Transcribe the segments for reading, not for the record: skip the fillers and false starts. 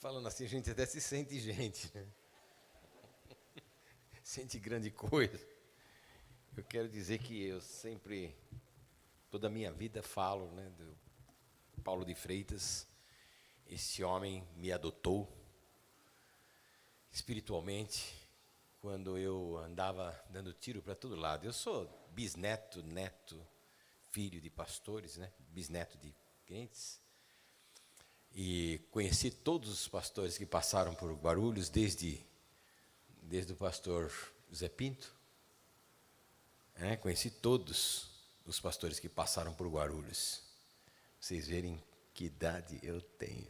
Falando assim, a gente até se sente gente, né? Sente grande coisa. Eu quero dizer que eu sempre, toda a minha vida falo, né, do Paulo de Freitas. Esse homem me adotou espiritualmente quando eu andava dando tiro para todo lado. Eu sou bisneto, neto, filho de pastores, né? Bisneto de crentes. E conheci todos os pastores que passaram por Guarulhos, desde o pastor José Pinto. Conheci todos os pastores que passaram por Guarulhos. Vocês verem que idade eu tenho.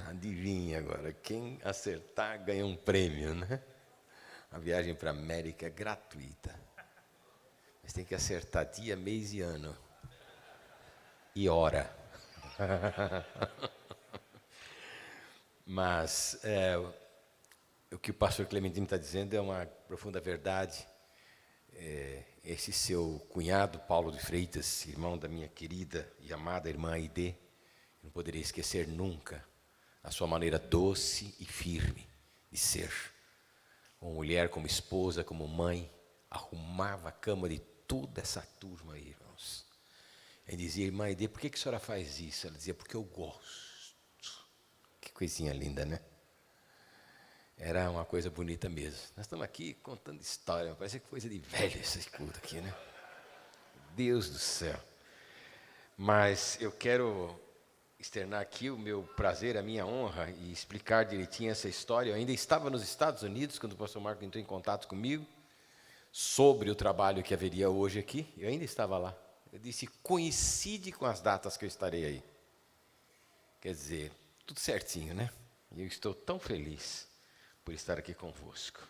Adivinha agora, quem acertar ganha um prêmio, né? A viagem para a América é gratuita. Mas tem que acertar dia, mês e ano. E hora. Mas o que o pastor Clementino está dizendo é uma profunda verdade. Esse seu cunhado, Paulo de Freitas, irmão da minha querida e amada irmã Aide, não poderia esquecer nunca a sua maneira doce e firme de ser. Como mulher, como esposa, como mãe, arrumava a cama de toda essa turma aí, irmãos. Ele dizia, irmã Aide, por que a senhora faz isso? Ela dizia, porque eu gosto. Que coisinha linda, né? Era uma coisa bonita mesmo. Nós estamos aqui contando história, parece que coisa de velho esse culto aqui, né? Deus do céu. Mas eu quero externar aqui o meu prazer, a minha honra e explicar direitinho essa história. Eu ainda estava nos Estados Unidos quando o pastor Marco entrou em contato comigo sobre o trabalho que haveria hoje aqui. Eu ainda estava lá. Eu disse, coincide com as datas que eu estarei aí. Quer dizer, tudo certinho, né? E eu estou tão feliz por estar aqui convosco.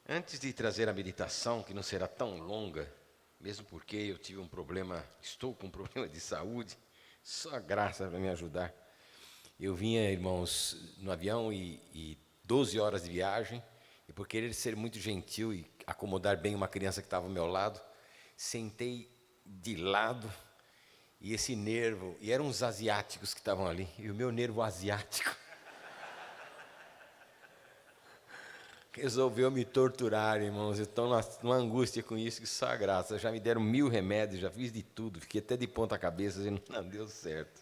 Antes de trazer a meditação, que não será tão longa, mesmo porque eu tive um problema, estou com um problema de saúde, só a graça para me ajudar. Eu vinha, irmãos, no avião e 12 horas de viagem, e por querer ser muito gentil e acomodar bem uma criança que estava ao meu lado, sentei de lado, e esse nervo, e eram os asiáticos que estavam ali, e o meu nervo asiático resolveu me torturar, irmãos. Eu estou numa angústia com isso, que só a graça. Já me deram 1000 remédios, já fiz de tudo, fiquei até de ponta cabeça e não deu certo.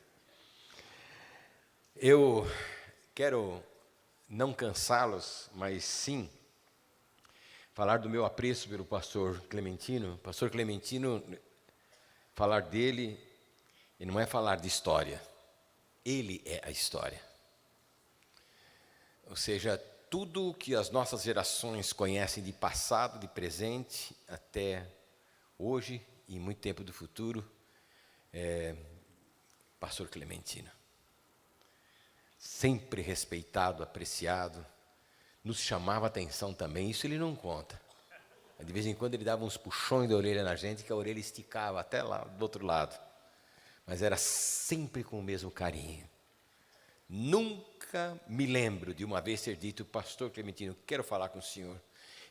Eu quero não cansá-los, mas sim falar do meu apreço pelo pastor Clementino. Pastor Clementino, falar dele, e não é falar de história, ele é a história. Ou seja, tudo o que as nossas gerações conhecem de passado, de presente, até hoje e muito tempo do futuro, pastor Clementino. Sempre respeitado, apreciado, nos chamava a atenção também, isso ele não conta. De vez em quando ele dava uns puxões da orelha na gente, que a orelha esticava até lá do outro lado. Mas era sempre com o mesmo carinho. Nunca me lembro de uma vez ter dito, pastor Clementino, quero falar com o senhor.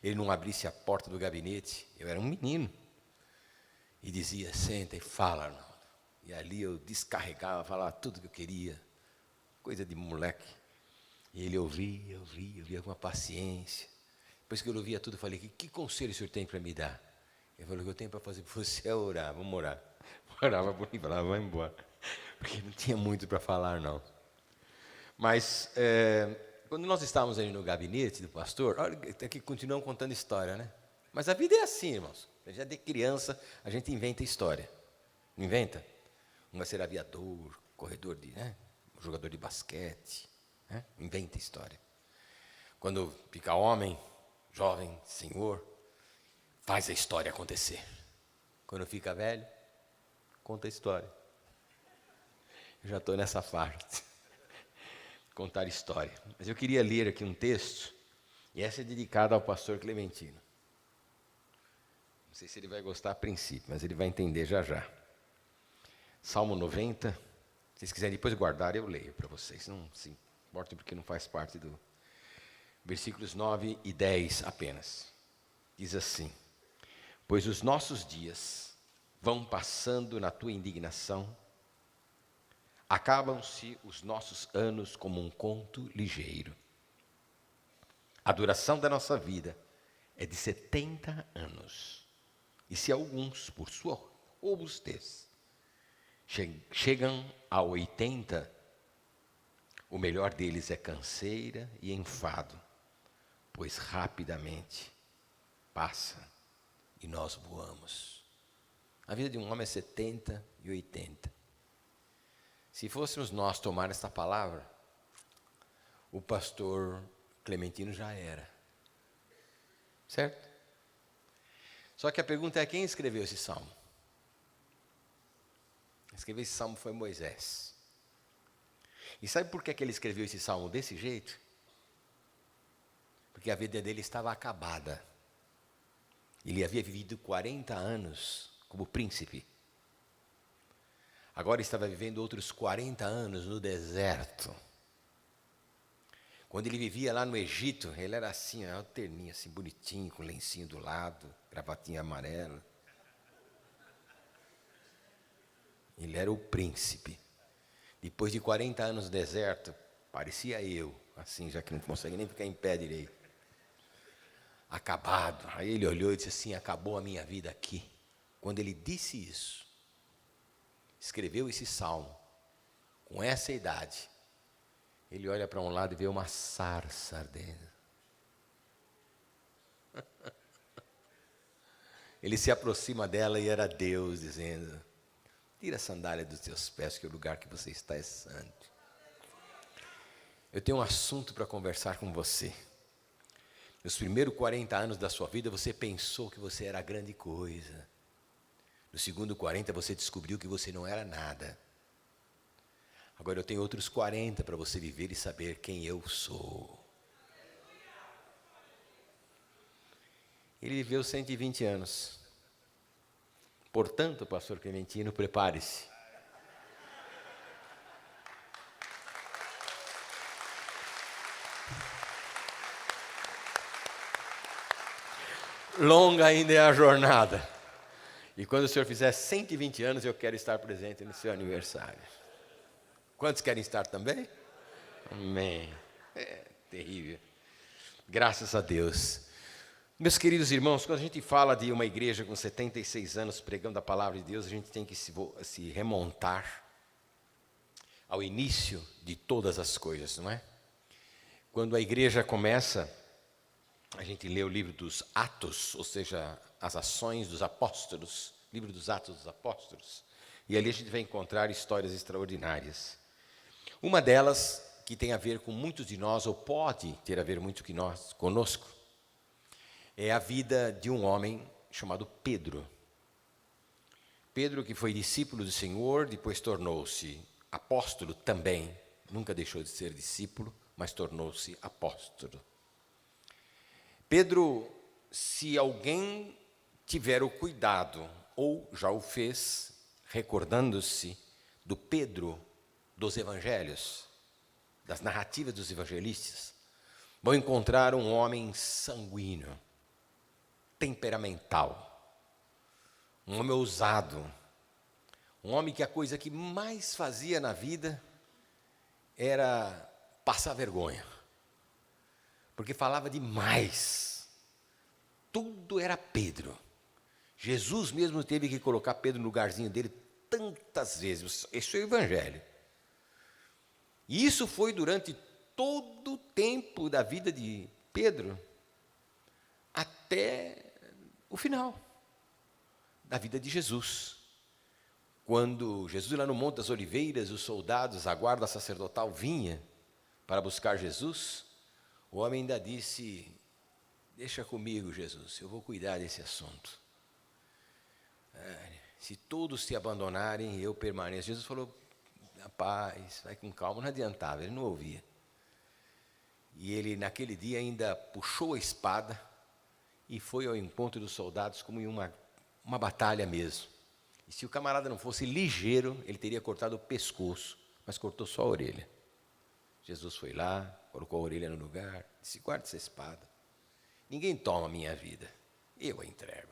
Ele não abrisse a porta do gabinete, eu era um menino, e dizia, senta e fala, Arnaldo. E ali eu descarregava, falava tudo que eu queria, coisa de moleque. E ele ouvia com uma paciência. Depois que eu ouvia tudo, eu falei, que conselho o senhor tem para me dar? Ele falou, o que eu tenho para fazer por você é orar, vamos orar. Orava por mim, falava, vai embora. Porque não tinha muito para falar, não. Mas, quando nós estávamos ali no gabinete do pastor, olha, aqui continuamos contando história, né? Mas a vida é assim, irmãos. Já de criança, a gente inventa história. Não inventa? Um vai ser aviador, corredor jogador de basquete. Né? Inventa história. Quando fica homem, jovem, senhor, faz a história acontecer. Quando fica velho, conta a história. Eu já estou nessa fase. Contar história. Mas eu queria ler aqui um texto, e essa é dedicada ao pastor Clementino. Não sei se ele vai gostar a princípio, mas ele vai entender já já. Salmo 90, se vocês quiserem depois guardar, eu leio para vocês. Não se importa porque não faz parte do... Versículos 9 e 10 apenas. Diz assim, pois os nossos dias vão passando na tua indignação, Acabam-se os nossos anos como um conto ligeiro. A duração da nossa vida é de 70 anos. E se alguns, por sua robustez, chegam a 80, o melhor deles é canseira e enfado, pois rapidamente passa e nós voamos. A vida de um homem é 70 e 80. Se fôssemos nós tomar esta palavra, o pastor Clementino já era. Certo? Só que a pergunta é: quem escreveu esse salmo? Quem escreveu esse salmo foi Moisés. E sabe por que ele escreveu esse salmo desse jeito? Porque a vida dele estava acabada. Ele havia vivido 40 anos como príncipe. Agora estava vivendo outros 40 anos no deserto. Quando ele vivia lá no Egito, ele era assim, terninho, assim, bonitinho, com lencinho do lado, gravatinha amarela. Ele era o príncipe. Depois de 40 anos no deserto, parecia eu, assim, já que não consegue nem ficar em pé direito. Acabado. Aí ele olhou e disse assim: acabou a minha vida aqui. Quando ele disse isso, escreveu esse salmo, com essa idade, ele olha para um lado e vê uma sarça ardendo. Ele se aproxima dela e era Deus dizendo: tira a sandália dos teus pés, que o lugar que você está é santo. Eu tenho um assunto para conversar com você. Nos primeiros 40 anos da sua vida, você pensou que você era grande coisa. No segundo 40, você descobriu que você não era nada. Agora eu tenho outros 40 para você viver e saber quem eu sou. Ele viveu 120 anos. Portanto, pastor Clementino, prepare-se. Longa ainda é a jornada. E quando o senhor fizer 120 anos, eu quero estar presente no seu aniversário. Quantos querem estar também? Amém. É terrível. Graças a Deus. Meus queridos irmãos, quando a gente fala de uma igreja com 76 anos pregando a palavra de Deus, a gente tem que se remontar ao início de todas as coisas, não é? Quando a igreja começa, a gente lê o livro dos Atos, ou seja, as ações dos apóstolos, livro dos Atos dos Apóstolos, e ali a gente vai encontrar histórias extraordinárias. Uma delas, que tem a ver com muitos de nós, ou pode ter a ver muito conosco, é a vida de um homem chamado Pedro. Pedro, que foi discípulo do Senhor, depois tornou-se apóstolo também, nunca deixou de ser discípulo, mas tornou-se apóstolo. Pedro, se alguém tiver o cuidado, ou já o fez, recordando-se do Pedro dos evangelhos, das narrativas dos evangelistas, vão encontrar um homem sanguíneo, temperamental, um homem ousado, um homem que a coisa que mais fazia na vida era passar vergonha, porque falava demais, tudo era Pedro. Jesus mesmo teve que colocar Pedro no lugarzinho dele tantas vezes, esse é o evangelho. E isso foi durante todo o tempo da vida de Pedro, até o final da vida de Jesus. Quando Jesus, lá no Monte das Oliveiras, os soldados, a guarda sacerdotal vinha para buscar Jesus, o homem ainda disse: deixa comigo, Jesus, eu vou cuidar desse assunto. Se todos te abandonarem, eu permaneço. Jesus falou: rapaz, vai com calma. Não adiantava, ele não ouvia. E ele, naquele dia, ainda puxou a espada e foi ao encontro dos soldados como em uma batalha mesmo. E se o camarada não fosse ligeiro, ele teria cortado o pescoço, mas cortou só a orelha. Jesus foi lá, colocou a orelha no lugar, disse: guarda essa espada. Ninguém toma a minha vida, eu a entrego.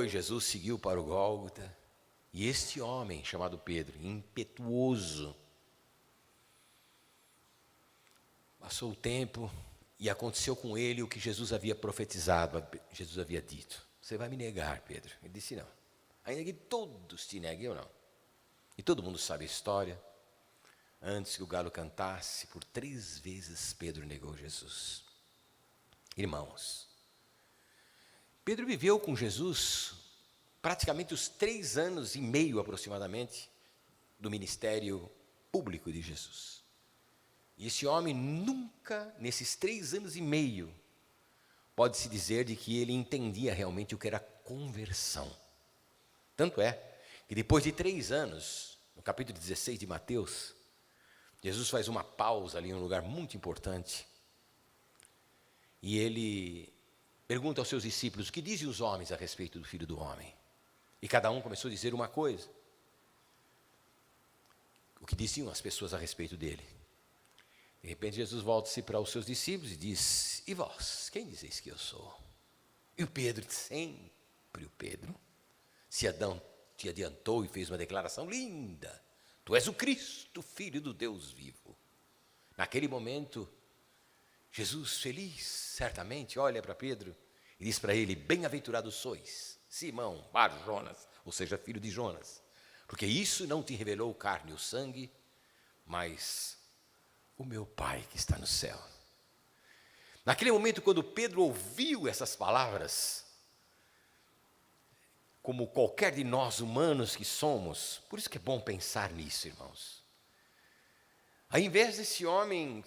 Jesus seguiu para o Gólgota, E este homem, chamado Pedro, impetuoso, passou o tempo e aconteceu com ele o que Jesus havia profetizado, Jesus havia dito: você vai me negar, Pedro. Ele disse: não, ainda que todos te neguem, eu não. E todo mundo sabe a história. Antes que o galo cantasse, por 3 vezes Pedro negou Jesus. Irmãos, Pedro viveu com Jesus praticamente os 3 anos e meio aproximadamente do ministério público de Jesus. E esse homem nunca, nesses 3 anos e meio, pode-se dizer de que ele entendia realmente o que era conversão. Tanto é que depois de 3 anos, no capítulo 16 de Mateus, Jesus faz uma pausa ali em um lugar muito importante. E ele pergunta aos seus discípulos: o que dizem os homens a respeito do Filho do Homem? E cada um começou a dizer uma coisa. O que diziam as pessoas a respeito dele? De repente Jesus volta-se para os seus discípulos e diz: e vós, quem dizeis que eu sou? E o Pedro, sempre o Pedro, se adiantou e fez uma declaração linda: tu és o Cristo, Filho do Deus vivo. Naquele momento, Jesus, feliz, certamente, olha para Pedro e diz para ele: bem-aventurado sois, Simão, Bar-Jonas, ou seja, filho de Jonas, porque isso não te revelou carne ou sangue, mas o meu Pai que está no céu. Naquele momento, quando Pedro ouviu essas palavras, como qualquer de nós humanos que somos, por isso que é bom pensar nisso, irmãos. Ao invés desse homem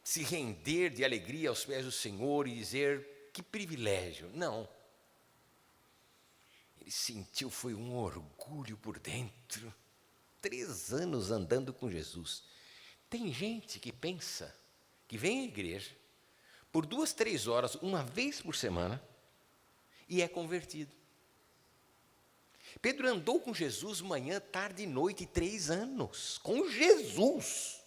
se render de alegria aos pés do Senhor e dizer: que privilégio, não. Ele sentiu, foi um orgulho por dentro. 3 anos andando com Jesus. Tem gente que pensa que vem à igreja por 2, 3 horas, uma vez por semana, e é convertido. Pedro andou com Jesus manhã, tarde e noite, 3 anos, com Jesus.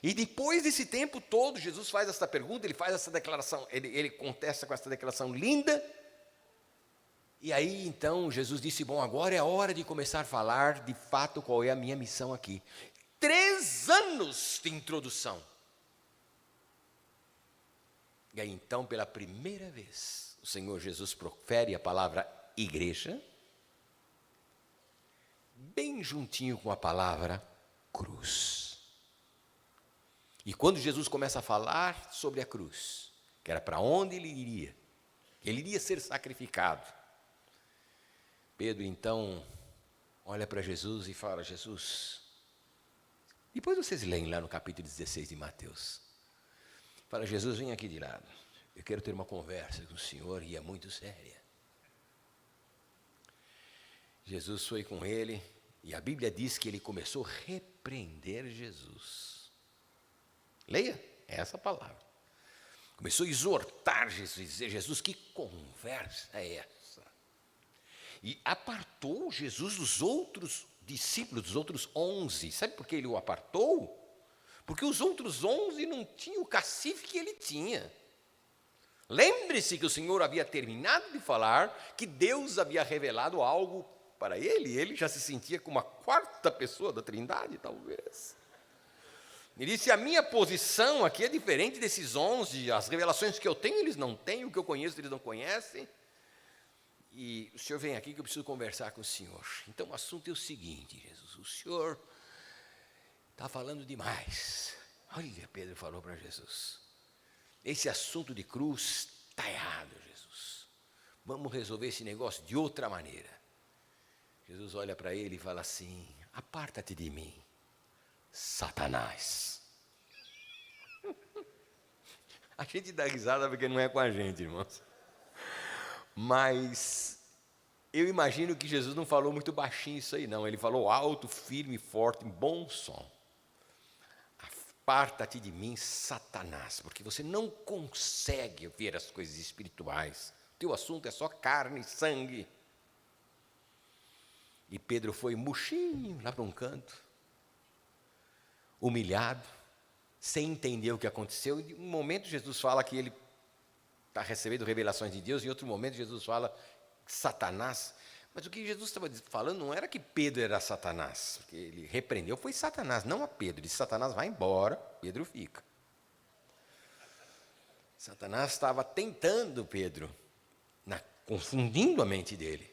E depois desse tempo todo, Jesus faz essa pergunta, ele faz essa declaração, ele contesta com essa declaração linda. E aí então Jesus disse: bom, agora é a hora de começar a falar de fato qual é a minha missão aqui. 3 anos de introdução. E aí então, pela primeira vez, o Senhor Jesus profere a palavra igreja, bem juntinho com a palavra cruz. E quando Jesus começa a falar sobre a cruz, que era para onde ele iria ser sacrificado, Pedro então olha para Jesus e fala: Jesus, depois vocês leem lá no capítulo 16 de Mateus, fala: Jesus, vem aqui de lado, eu quero ter uma conversa com o Senhor e é muito séria. Jesus foi com ele e a Bíblia diz que ele começou a repreender Jesus. Leia, é essa palavra. Começou a exortar Jesus, dizer: Jesus, que conversa é essa? E apartou Jesus dos outros discípulos, dos outros 11. Sabe por que ele o apartou? Porque os outros 11 não tinham o cacife que ele tinha. Lembre-se que o Senhor havia terminado de falar que Deus havia revelado algo para ele. Ele já se sentia como a 4ª pessoa da Trindade, talvez. Ele disse: a minha posição aqui é diferente desses 11, as revelações que eu tenho eles não têm, o que eu conheço eles não conhecem, e o senhor vem aqui que eu preciso conversar com o senhor. Então o assunto é o seguinte: Jesus, o senhor está falando demais. Olha, Pedro falou para Jesus, esse assunto de cruz está errado, Jesus, vamos resolver esse negócio de outra maneira. Jesus olha para ele e fala assim: aparta-te de mim, Satanás. A gente dá risada porque não é com a gente, irmãos. Mas eu imagino que Jesus não falou muito baixinho isso aí, não. Ele falou alto, firme, forte, em bom som. Aparta-te de mim, Satanás, porque você não consegue ver as coisas espirituais. O teu assunto é só carne e sangue. E Pedro foi murchinho lá para um canto, humilhado, sem entender o que aconteceu. E um momento Jesus fala que ele está recebendo revelações de Deus, em outro momento Jesus fala Satanás. Mas o que Jesus estava falando não era que Pedro era Satanás, porque ele repreendeu, foi Satanás, não a Pedro. Ele disse: Satanás, vai embora, Pedro fica. Satanás estava tentando Pedro, confundindo a mente dele.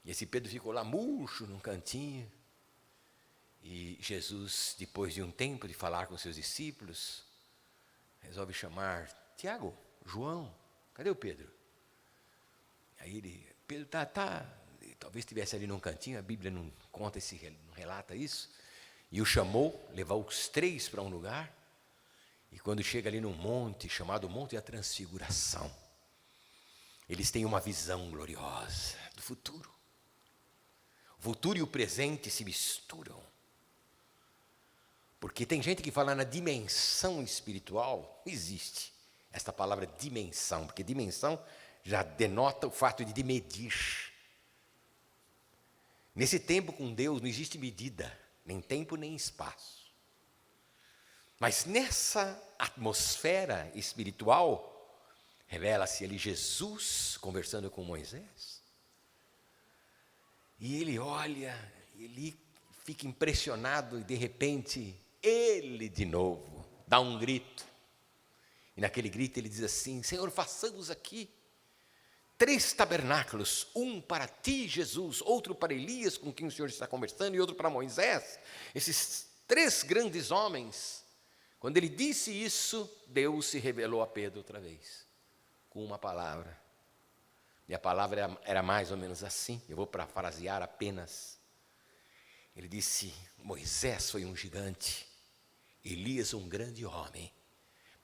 E esse Pedro ficou lá murcho, num cantinho. E Jesus, depois de um tempo de falar com seus discípulos, resolve chamar Tiago, João. Cadê o Pedro? Aí Pedro talvez estivesse ali num cantinho, a Bíblia não conta não relata isso. E o chamou, levou os três para um lugar. E quando chega ali num monte, chamado Monte da Transfiguração, eles têm uma visão gloriosa do futuro. O futuro e o presente se misturam. Porque tem gente que fala na dimensão espiritual. Não existe esta palavra dimensão, porque dimensão já denota o fato de medir. Nesse tempo com Deus não existe medida, nem tempo nem espaço. Mas nessa atmosfera espiritual, revela-se ali Jesus conversando com Moisés. E ele olha, ele fica impressionado e de repente, ele de novo dá um grito. E naquele grito ele diz assim: Senhor, façamos aqui 3 tabernáculos, um para ti, Jesus, outro para Elias, com quem o Senhor está conversando, e outro para Moisés. Esses 3 grandes homens. Quando ele disse isso, Deus se revelou a Pedro outra vez, com uma palavra. E a palavra era mais ou menos assim, eu vou parafrasear apenas. Ele disse: Moisés foi um gigante, Elias um grande homem,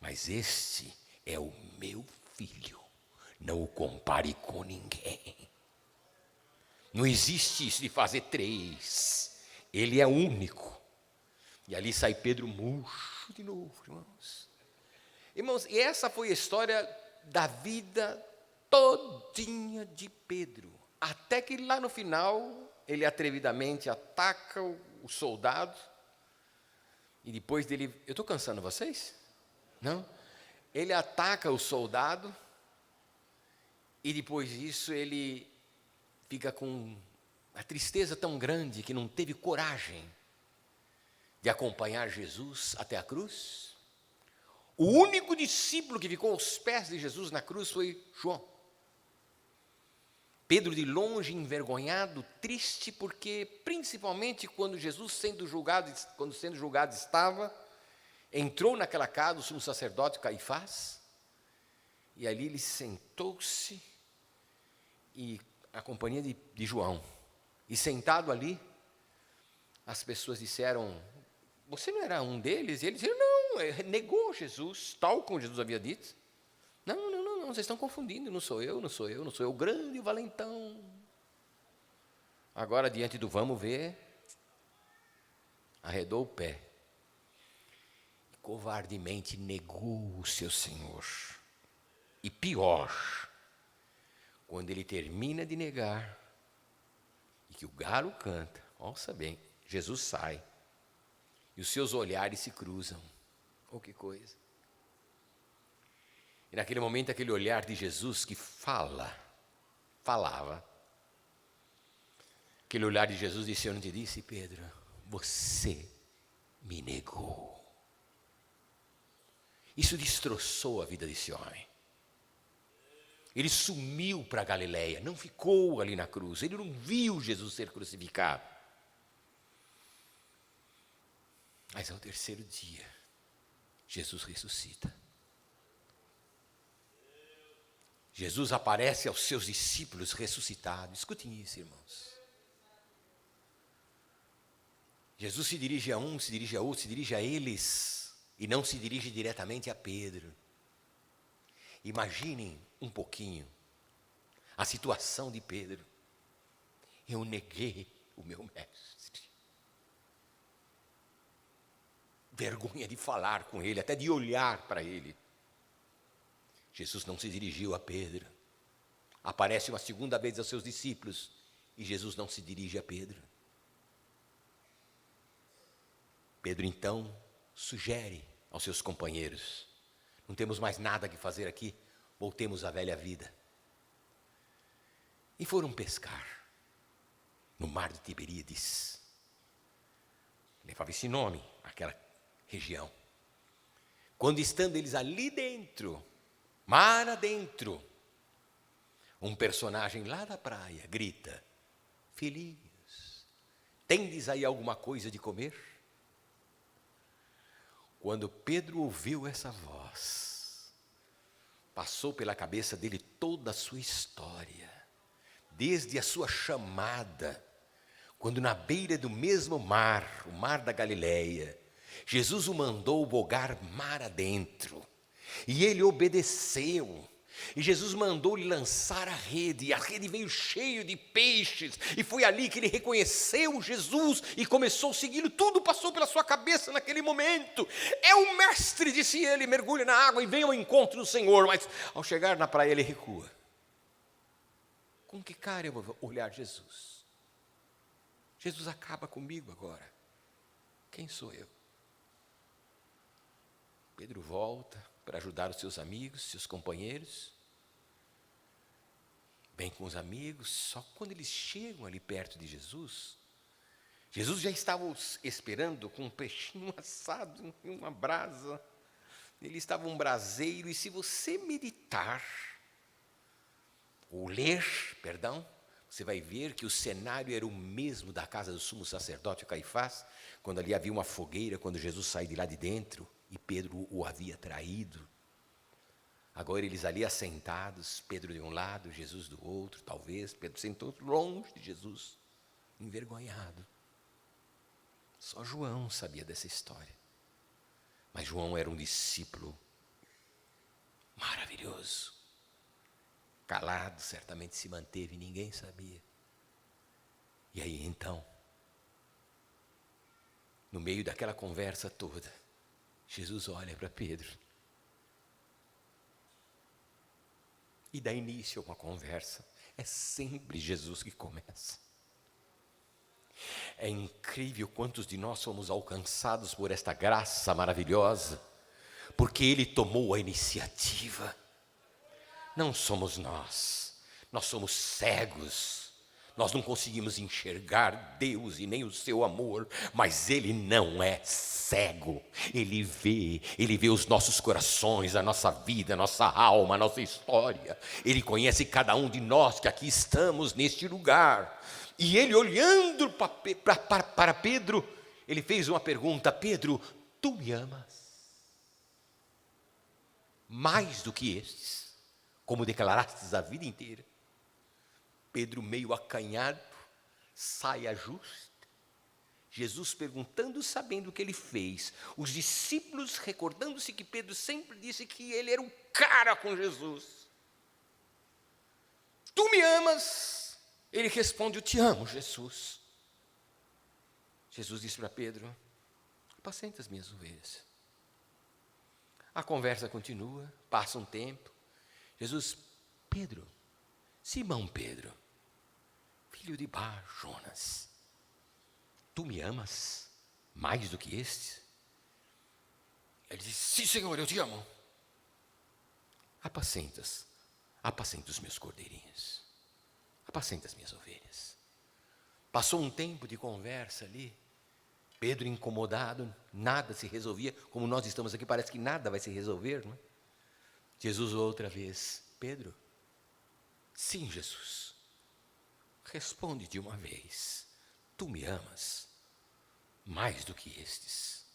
mas este é o meu filho, não o compare com ninguém. Não existe isso de fazer 3, ele é único. E ali sai Pedro murcho de novo, irmãos. Irmãos, e essa foi a história da vida todinha de Pedro. Até que lá no final, ele atrevidamente ataca o soldado. E depois dele... Eu estou cansando vocês? Não? Ele ataca o soldado. E depois disso, ele fica com a tristeza tão grande que não teve coragem de acompanhar Jesus até a cruz. O único discípulo que ficou aos pés de Jesus na cruz foi João. Pedro de longe, envergonhado, triste, porque principalmente quando sendo julgado estava, entrou naquela casa o sumo sacerdote Caifás, e ali ele sentou-se, e a companhia de João, e sentado ali, as pessoas disseram: você não era um deles? E ele disse: não, negou Jesus, tal como Jesus havia dito. Não, vocês estão confundindo, não sou eu o grande valentão. Agora, diante do vamos ver, arredou o pé, e covardemente negou o seu Senhor. E pior, quando ele termina de negar, e que o galo canta, ouça bem, Jesus sai, e os seus olhares se cruzam. Oh, que coisa! E naquele momento, aquele olhar de Jesus que falava, aquele olhar de Jesus disse: eu não te disse, Pedro, você me negou. Isso destroçou a vida desse homem. Ele sumiu para a Galileia, não ficou ali na cruz, ele não viu Jesus ser crucificado. Mas ao 3º dia, Jesus ressuscita. Jesus aparece aos seus discípulos ressuscitados. Escutem isso, irmãos. Jesus se dirige a um, se dirige a outro, se dirige a eles, e não se dirige diretamente a Pedro. Imaginem um pouquinho a situação de Pedro. Eu neguei o meu mestre. Vergonha de falar com ele, até de olhar para ele. Jesus não se dirigiu a Pedro. Aparece uma segunda vez aos seus discípulos e Jesus não se dirige a Pedro. Pedro então sugere aos seus companheiros: não temos mais nada que fazer aqui, voltemos à velha vida. e foram pescar no mar de Tiberíades. Levava esse nome, aquela região. Quando estando eles ali dentro, mar adentro, um personagem lá da praia grita: filhinhos, tendes aí alguma coisa de comer? Quando Pedro ouviu essa voz, passou pela cabeça dele toda a sua história, desde a sua chamada, quando na beira do mesmo mar, o mar da Galileia, Jesus o mandou bogar mar adentro, e ele obedeceu. E Jesus mandou-lhe lançar a rede, e a rede veio cheia de peixes, e foi ali que ele reconheceu Jesus e começou a segui-lo. Tudo passou pela sua cabeça naquele momento. É o mestre, disse ele, mergulha na água e vem ao encontro do Senhor. Mas ao chegar na praia ele recua. Com que cara eu vou olhar Jesus? Jesus acaba comigo agora. Quem sou eu? Pedro volta para ajudar os seus amigos, seus companheiros. Vem com os amigos, só que quando eles chegam ali perto de Jesus, Jesus já estava os esperando com um peixinho assado em uma brasa. Ele estava um braseiro, e se você meditar, ou ler, você vai ver que o cenário era o mesmo da casa do sumo sacerdote Caifás, quando ali havia uma fogueira, quando Jesus sai de lá de dentro, e Pedro o havia traído. Agora eles ali assentados, Pedro de um lado, Jesus do outro, talvez. Pedro sentou longe de Jesus, envergonhado. Só João sabia dessa história. Mas João era um discípulo maravilhoso. Calado, certamente se manteve, ninguém sabia. E aí então, no meio daquela conversa toda, Jesus olha para Pedro e dá início a uma conversa. É sempre Jesus que começa. É incrível quantos de nós somos alcançados por esta graça maravilhosa, porque Ele tomou a iniciativa. Não somos nós somos cegos. Nós não conseguimos enxergar Deus e nem o seu amor, mas Ele não é cego. Ele vê os nossos corações, a nossa vida, a nossa alma, a nossa história. Ele conhece cada um de nós que aqui estamos neste lugar. E Ele, olhando para Pedro, Ele fez uma pergunta: Pedro, tu me amas mais do que estes, como declarastes a vida inteira? Pedro, meio acanhado, saia justa. Jesus perguntando, sabendo o que ele fez. Os discípulos recordando-se que Pedro sempre disse que ele era um cara com Jesus. Tu me amas? Ele responde: eu te amo, Jesus. Jesus disse para Pedro: apacenta as minhas ovelhas. A conversa continua, passa um tempo. Jesus: Pedro, Simão Pedro, filho de Bar Jonas, tu me amas mais do que estes? Ele disse: sim, Senhor, eu te amo. Apacenta os meus cordeirinhos, apacenta as minhas ovelhas. Passou um tempo de conversa ali, Pedro incomodado, nada se resolvia, como nós estamos aqui, parece que nada vai se resolver, não é? Jesus outra vez: Pedro, sim, Jesus, responde de uma vez, tu me amas mais do que estes?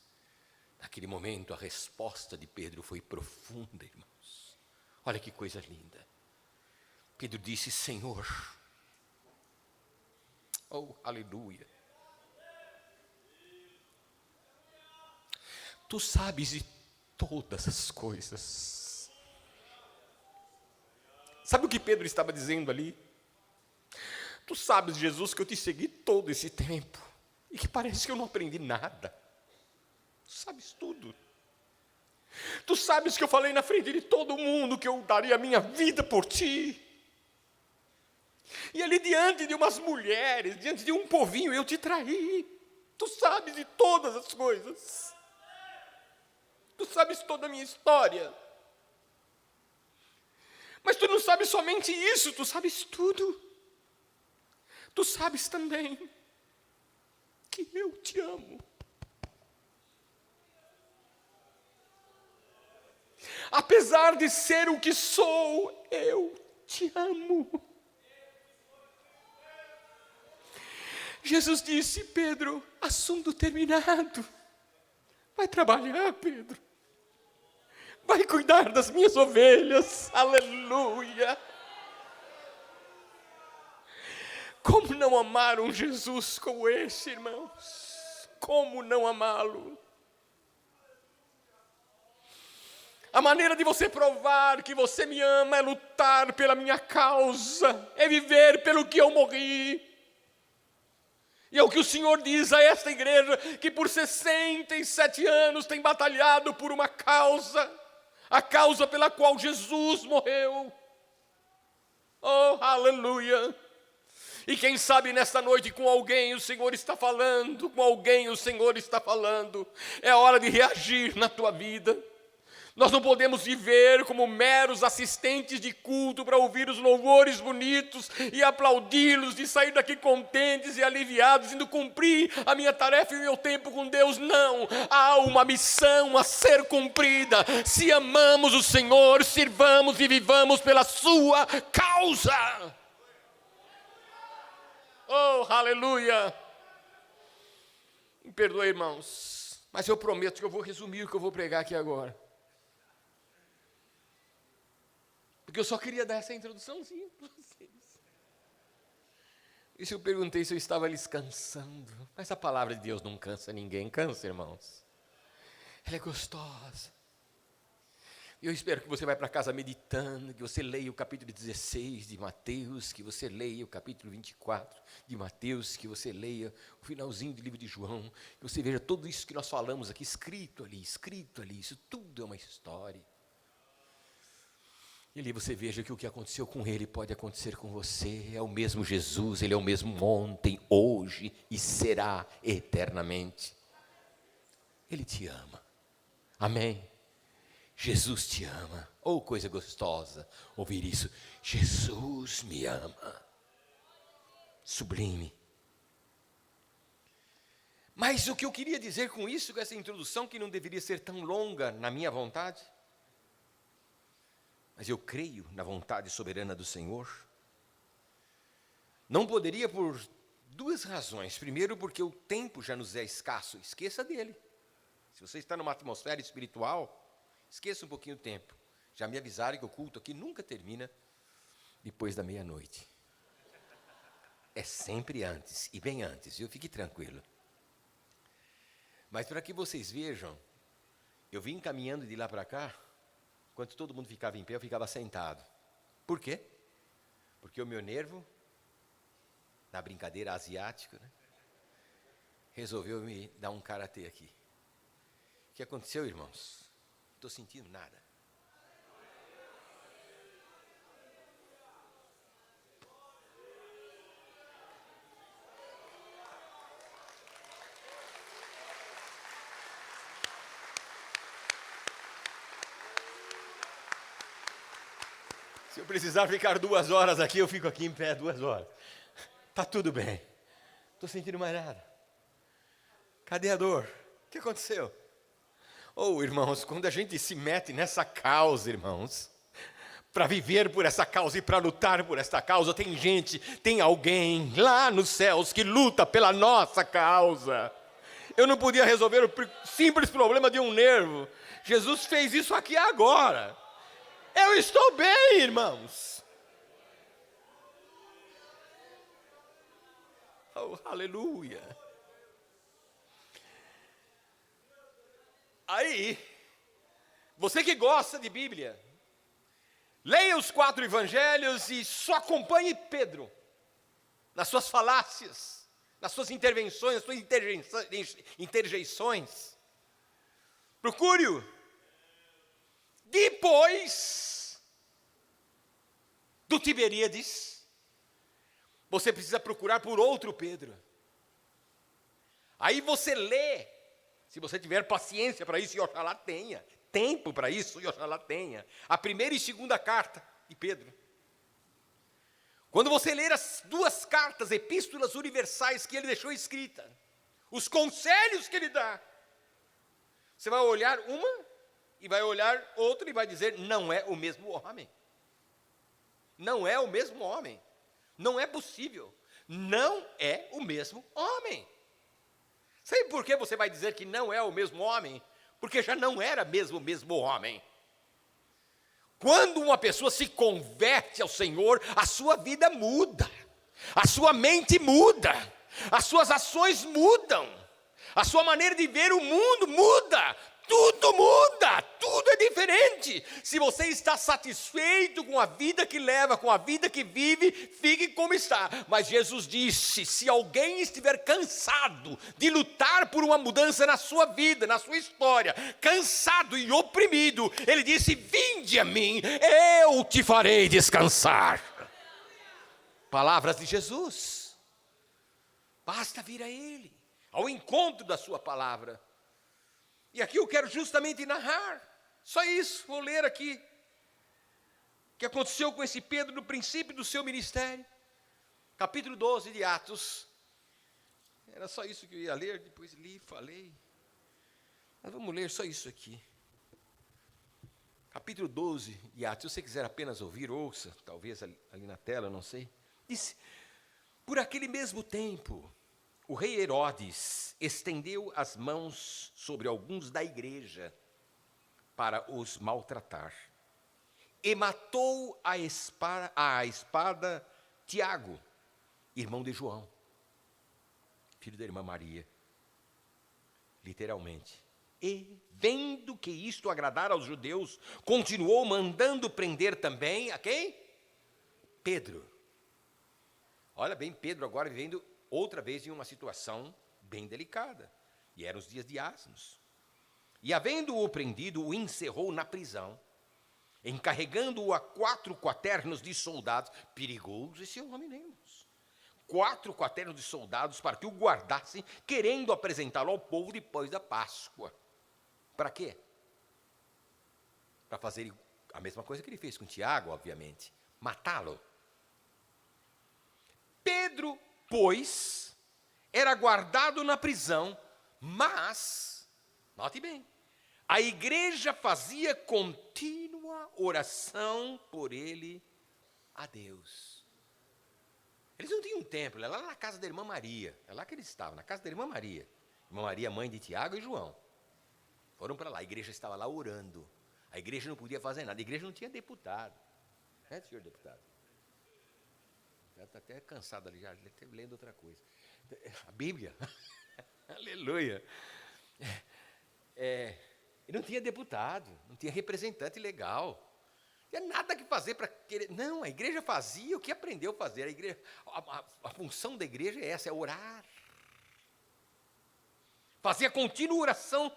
Naquele momento a resposta de Pedro foi profunda, irmãos. Olha que coisa linda. Pedro disse: Senhor, oh, aleluia, tu sabes de todas as coisas. Sabe o que Pedro estava dizendo ali? Tu sabes, Jesus, que eu te segui todo esse tempo e que parece que eu não aprendi nada. Tu sabes tudo. Tu sabes que eu falei na frente de todo mundo que eu daria a minha vida por ti. E ali diante de umas mulheres, diante de um povinho, eu te traí. Tu sabes de todas as coisas. Tu sabes toda a minha história. Mas tu não sabes somente isso, tu sabes tudo. tu sabes também que eu te amo. Apesar de ser o que sou, eu te amo. Jesus disse: Pedro, assunto terminado. Vai trabalhar, Pedro. Vai cuidar das minhas ovelhas. Aleluia. Como não amar um Jesus como esse, irmãos? Como não amá-lo? A maneira de você provar que você me ama é lutar pela minha causa, é viver pelo que eu morri. E é o que o Senhor diz a esta igreja, que por 67 anos tem batalhado por uma causa, a causa pela qual Jesus morreu. Oh, aleluia! E quem sabe nesta noite com alguém o Senhor está falando, com alguém o Senhor está falando. É hora de reagir na tua vida. Nós não podemos viver como meros assistentes de culto para ouvir os louvores bonitos e aplaudi-los e sair daqui contentes e aliviados, indo cumprir a minha tarefa e o meu tempo com Deus. Não, há uma missão a ser cumprida. Se amamos o Senhor, sirvamos e vivamos pela sua causa. Oh, aleluia! Me perdoe, irmãos, mas eu prometo que eu vou resumir o que eu vou pregar aqui agora. Porque eu só queria dar essa introduçãozinha para vocês. E se eu perguntei se eu estava lhes cansando? Mas a palavra de Deus não cansa ninguém. Cansa, irmãos. Ela é gostosa. Eu espero que você vá para casa meditando, que você leia o capítulo 16 de Mateus, que você leia o capítulo 24 de Mateus, que você leia o finalzinho do livro de João, que você veja tudo isso que nós falamos aqui, escrito ali, isso tudo é uma história. E ali você veja que o que aconteceu com ele pode acontecer com você. É o mesmo Jesus, ele é o mesmo ontem, hoje e será eternamente. Ele te ama. Amém? Jesus te ama. Oh, coisa gostosa ouvir isso. Jesus me ama. Sublime. Mas o que eu queria dizer com isso, com essa introdução, que não deveria ser tão longa na minha vontade, mas eu creio na vontade soberana do Senhor. Não poderia por duas razões. Primeiro, porque o tempo já nos é escasso. Esqueça dele. Se você está numa atmosfera espiritual, esqueça um pouquinho o tempo. Já me avisaram que o culto aqui nunca termina depois da meia-noite. É sempre antes, e bem antes, viu? Fique tranquilo. Mas para que vocês vejam, eu vim caminhando de lá para cá. Enquanto todo mundo ficava em pé, eu ficava sentado. Por quê? Porque o meu nervo, na brincadeira asiática, né, resolveu me dar um karatê aqui. O que aconteceu, irmãos? Não estou sentindo nada. Se eu precisar ficar 2 horas aqui, eu fico aqui em pé 2 horas. Está tudo bem. Não estou sentindo mais nada. Cadê a dor? O que aconteceu? Oh, irmãos, quando a gente se mete nessa causa, irmãos, para viver por essa causa e para lutar por essa causa, tem gente, tem alguém lá nos céus que luta pela nossa causa. Eu não podia resolver o simples problema de um nervo. Jesus fez isso aqui agora. Eu estou bem, irmãos. Oh, aleluia. Aí, você que gosta de Bíblia, leia os 4 evangelhos e só acompanhe Pedro nas suas falácias, nas suas intervenções, nas suas interjeições. Procure-o. Depois do Tiberíades, você precisa procurar por outro Pedro. Aí você lê, se você tiver paciência para isso, e oxalá tenha, tempo para isso, e oxalá tenha, a 1ª e 2ª carta de Pedro. Quando você ler as 2 cartas, epístolas universais que ele deixou escrita, os conselhos que ele dá, você vai olhar uma e vai olhar outra e vai dizer, não é o mesmo homem. Não é o mesmo homem. Não é possível. Não é o mesmo homem. Sabe por que você vai dizer que não é o mesmo homem? Porque já não era mesmo o mesmo homem. Quando uma pessoa se converte ao Senhor, a sua vida muda, a sua mente muda, as suas ações mudam, a sua maneira de ver o mundo muda, tudo é diferente. Se você está satisfeito com a vida que leva, com a vida que vive, fique como está. Mas Jesus disse, se alguém estiver cansado de lutar por uma mudança na sua vida, na sua história, cansado e oprimido, ele disse, vinde a mim, eu te farei descansar. Palavras de Jesus. Basta vir a Ele, ao encontro da sua palavra. E aqui eu quero justamente narrar, só isso, vou ler aqui, o que aconteceu com esse Pedro no princípio do seu ministério, capítulo 12 de Atos. Era só isso que eu ia ler, depois li, falei, mas vamos ler só isso aqui. Capítulo 12 de Atos, se você quiser apenas ouvir, ouça, talvez ali na tela, não sei. Disse, por aquele mesmo tempo, o rei Herodes estendeu as mãos sobre alguns da igreja para os maltratar. E matou a espada Tiago, irmão de João, filho da irmã Maria. Literalmente. E, vendo que isto agradara aos judeus, continuou mandando prender também a quem? Pedro. Olha bem, Pedro agora vivendo outra vez em uma situação bem delicada. E eram os dias de asnos. E havendo-o prendido, o encerrou na prisão, encarregando-o a 4 quaternos de soldados. Perigoso esse homem, né, irmãos? 4 quaternos de soldados para que o guardassem, querendo apresentá-lo ao povo depois da Páscoa. Para quê? Para fazer a mesma coisa que ele fez com Tiago, obviamente. Matá-lo. Pedro, pois, era guardado na prisão, mas, note bem, a igreja fazia contínua oração por ele a Deus. Eles não tinham um templo, era lá na casa da irmã Maria, é lá que eles estavam, na casa da irmã Maria. Irmã Maria, mãe de Tiago e João. Foram para lá, a igreja estava lá orando. A igreja não podia fazer nada, a igreja não tinha deputado. É, senhor deputado? Já está até cansado ali, já está lendo outra coisa. A Bíblia. Aleluia. Ele não tinha deputado, não tinha representante legal. Não tinha nada que fazer para querer. Não, a igreja fazia o que aprendeu a fazer. A igreja, a função da igreja é essa, é orar. Fazia contínua oração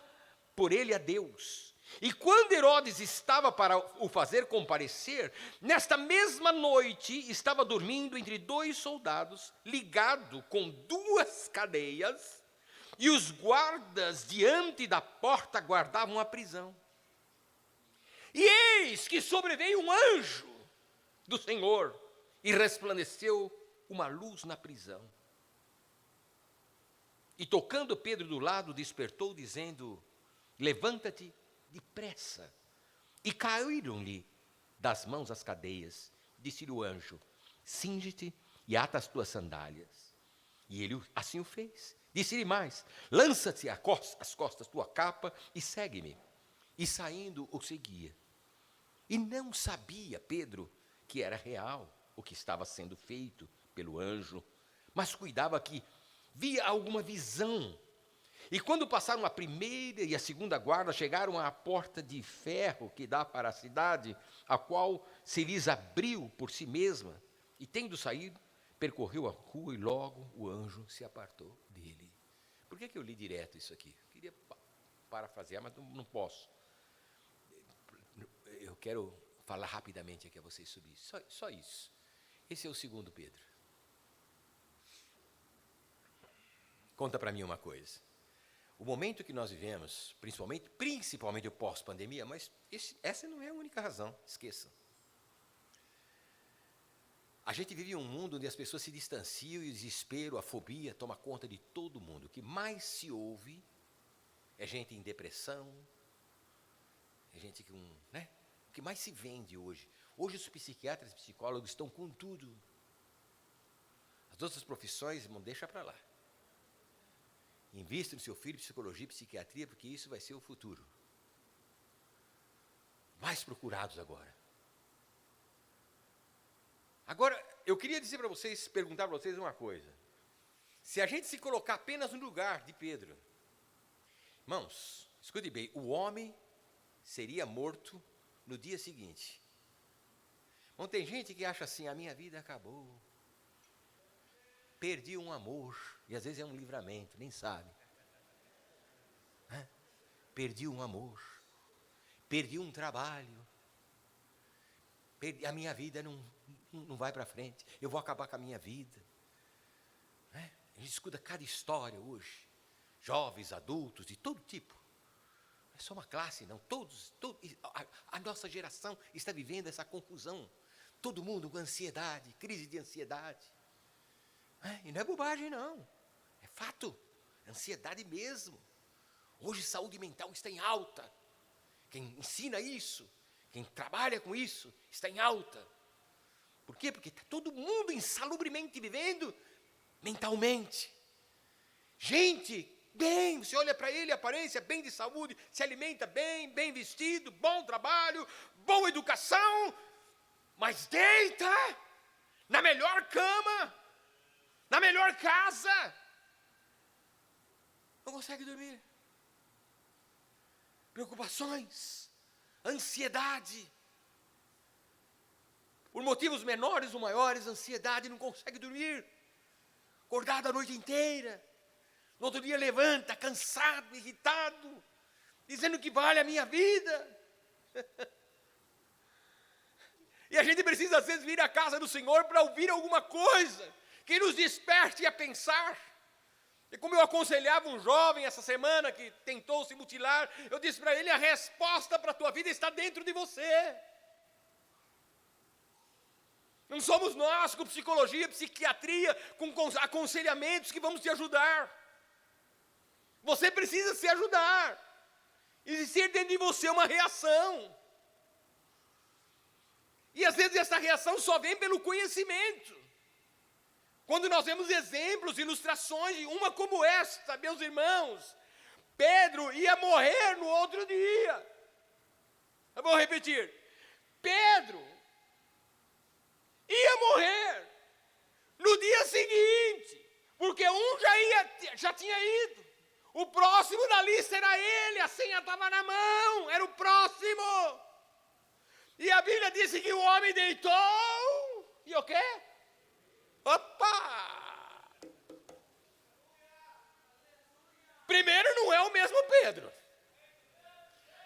por ele a Deus. E quando Herodes estava para o fazer comparecer, nesta mesma noite estava dormindo entre 2 soldados, ligado com 2 cadeias, e os guardas diante da porta guardavam a prisão. E eis que sobreveio um anjo do Senhor, e resplandeceu uma luz na prisão. E tocando Pedro do lado, despertou, dizendo, levanta-te depressa. E caíram-lhe das mãos as cadeias. Disse-lhe o anjo, cinge-te e ata as tuas sandálias. E ele assim o fez. Disse-lhe mais, lança-te às costas tua capa e segue-me. E saindo o seguia. E não sabia Pedro que era real o que estava sendo feito pelo anjo, mas cuidava que via alguma visão. E quando passaram a primeira e a segunda guarda, chegaram à porta de ferro que dá para a cidade, a qual se lhes abriu por si mesma, e tendo saído, percorreu a rua e logo o anjo se apartou dele. Por que eu li direto isso aqui? Eu queria parafrasear, mas não posso. Eu quero falar rapidamente aqui a vocês sobre isso. Só isso. Esse é o 2 Pedro. Conta para mim uma coisa. O momento que nós vivemos, principalmente o pós-pandemia, mas essa não é a única razão, esqueçam. A gente vive em um mundo onde as pessoas se distanciam e o desespero, a fobia toma conta de todo mundo. O que mais se ouve é gente em depressão, é gente com, né? O que mais se vende hoje. Hoje os psiquiatras e psicólogos estão com tudo. As outras profissões, irmão, deixa para lá. Invista no seu filho em psicologia e psiquiatria, porque isso vai ser o futuro. Mais procurados agora. Agora, eu queria dizer para vocês, perguntar para vocês uma coisa. Se a gente se colocar apenas no lugar de Pedro, irmãos, escute bem, o homem seria morto no dia seguinte. Não tem gente que acha assim, a minha vida acabou. Perdi um amor, e às vezes é um livramento, nem sabe. Perdi um amor, perdi um trabalho, a minha vida não vai para frente, eu vou acabar com a minha vida. A gente escuta cada história hoje, jovens, adultos, de todo tipo. Não é só uma classe, não, todos a nossa geração está vivendo essa confusão. Todo mundo com ansiedade, crise de ansiedade. E não é bobagem, não. É fato. Ansiedade mesmo. Hoje saúde mental está em alta. Quem ensina isso, quem trabalha com isso, está em alta. Por quê? Porque está todo mundo insalubremente vivendo mentalmente. Gente, bem, você olha para ele, aparência, bem de saúde, se alimenta bem, bem vestido, bom trabalho, boa educação, mas deita na melhor cama, na melhor casa, não consegue dormir. Preocupações, ansiedade, por motivos menores ou maiores, ansiedade, não consegue dormir, acordado a noite inteira, no outro dia levanta, cansado, irritado, dizendo que vale a minha vida. E a gente precisa às vezes vir à casa do Senhor para ouvir alguma coisa que nos desperte a pensar. E como eu aconselhava um jovem essa semana que tentou se mutilar, eu disse para ele, a resposta para a tua vida está dentro de você. Não somos nós com psicologia, psiquiatria, com aconselhamentos que vamos te ajudar. Você precisa se ajudar. Existir dentro de você uma reação. E às vezes essa reação só vem pelo conhecimento. Quando nós vemos exemplos, ilustrações, uma como esta, meus irmãos, Pedro ia morrer no outro dia. Eu vou repetir. Pedro ia morrer no dia seguinte, porque um já tinha ido. O próximo da lista era ele, a senha estava na mão, era o próximo. E a Bíblia disse que o homem deitou, e o quê? Opa! Primeiro não é o mesmo Pedro.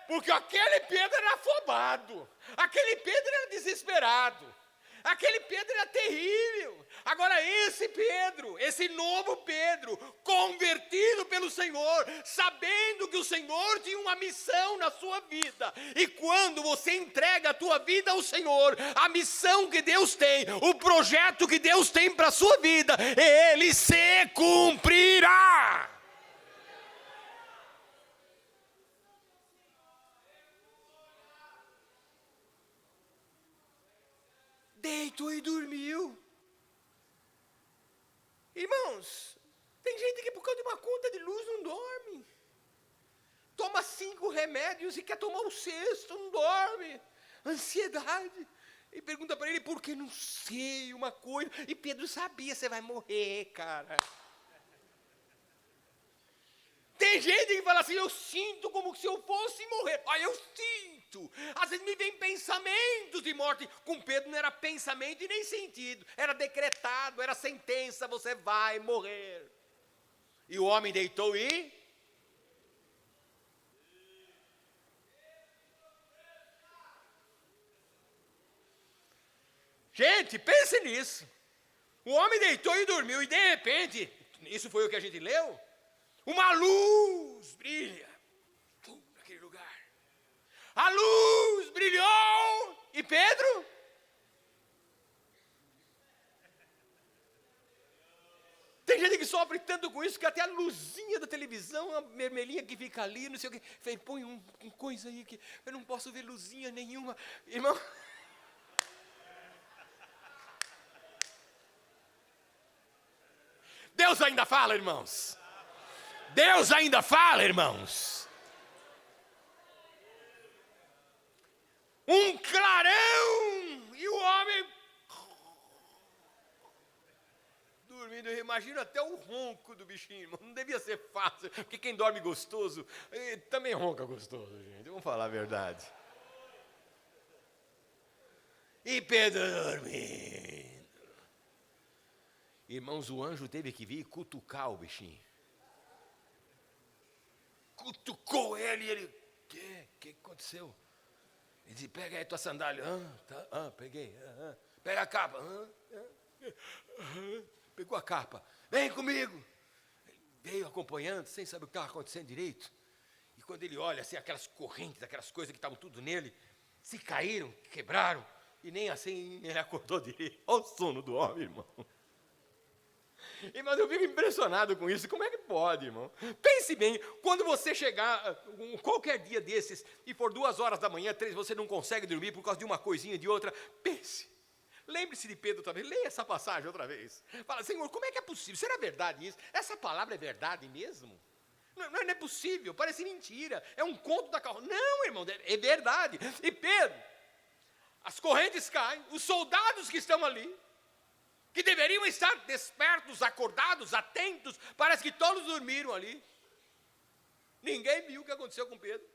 Porque aquele Pedro era afobado. Aquele Pedro era desesperado. Aquele Pedro era terrível. Agora esse Pedro, esse novo Pedro, convertido pelo Senhor, sabendo que o Senhor tinha uma missão na sua vida. E quando você entrega a tua vida ao Senhor, a missão que Deus tem, o projeto que Deus tem para a sua vida, ele se cumprirá. Deitou e dormiu. Irmãos, tem gente que por causa de uma conta de luz não dorme. Toma 5 remédios e quer tomar o 6º, não dorme. Ansiedade. E pergunta para ele, por que? Não sei, uma coisa. E Pedro sabia, você vai morrer, cara. Tem gente que fala assim, eu sinto como se eu fosse morrer. Eu sinto. Às vezes me vem pensamentos de morte. Com Pedro não era pensamento e nem sentido. Era decretado, era sentença, você vai morrer. E o homem deitou e... Gente, pense nisso. O homem deitou e dormiu e de repente, isso foi o que a gente leu, uma luz brilha naquele lugar. A luz brilhou e Pedro Tem gente que sofre tanto com isso que até a luzinha da televisão, a vermelhinha que fica ali, não sei o quê, põe um coisa aí que eu não posso ver luzinha nenhuma. Irmão, Deus ainda fala, irmãos. Deus ainda fala, irmãos. Um clarão e o homem dormindo. Eu imagino até o ronco do bichinho, irmão. Não devia ser fácil, porque quem dorme gostoso também ronca gostoso, gente. Vamos falar a verdade. E Pedro dormindo. Irmãos, o anjo teve que vir cutucar o bichinho. Cutucou ele e ele, o que aconteceu? Ele disse, pega aí tua sandália. Peguei. Pega a capa. Pegou a capa. Vem comigo. Ele veio acompanhando, sem saber o que estava acontecendo direito. E quando ele olha, assim, aquelas correntes, aquelas coisas que estavam tudo nele, se caíram, quebraram, e nem assim ele acordou direito. Olha o sono do homem, irmão. Irmão, eu fico impressionado com isso. Como é que pode, irmão? Pense bem, quando você chegar qualquer dia desses e for 2 horas da manhã, 3, você não consegue dormir por causa de uma coisinha, de outra, pense. Lembre-se de Pedro outra vez, leia essa passagem outra vez. Fala, Senhor, como é que é possível? Será verdade isso? Essa palavra é verdade mesmo? Não é possível, parece mentira. É um conto da carroça. Não, irmão, é verdade. E Pedro, as correntes caem, os soldados que estão ali, que deveriam estar despertos, acordados, atentos, parece que todos dormiram ali. Ninguém viu o que aconteceu com Pedro.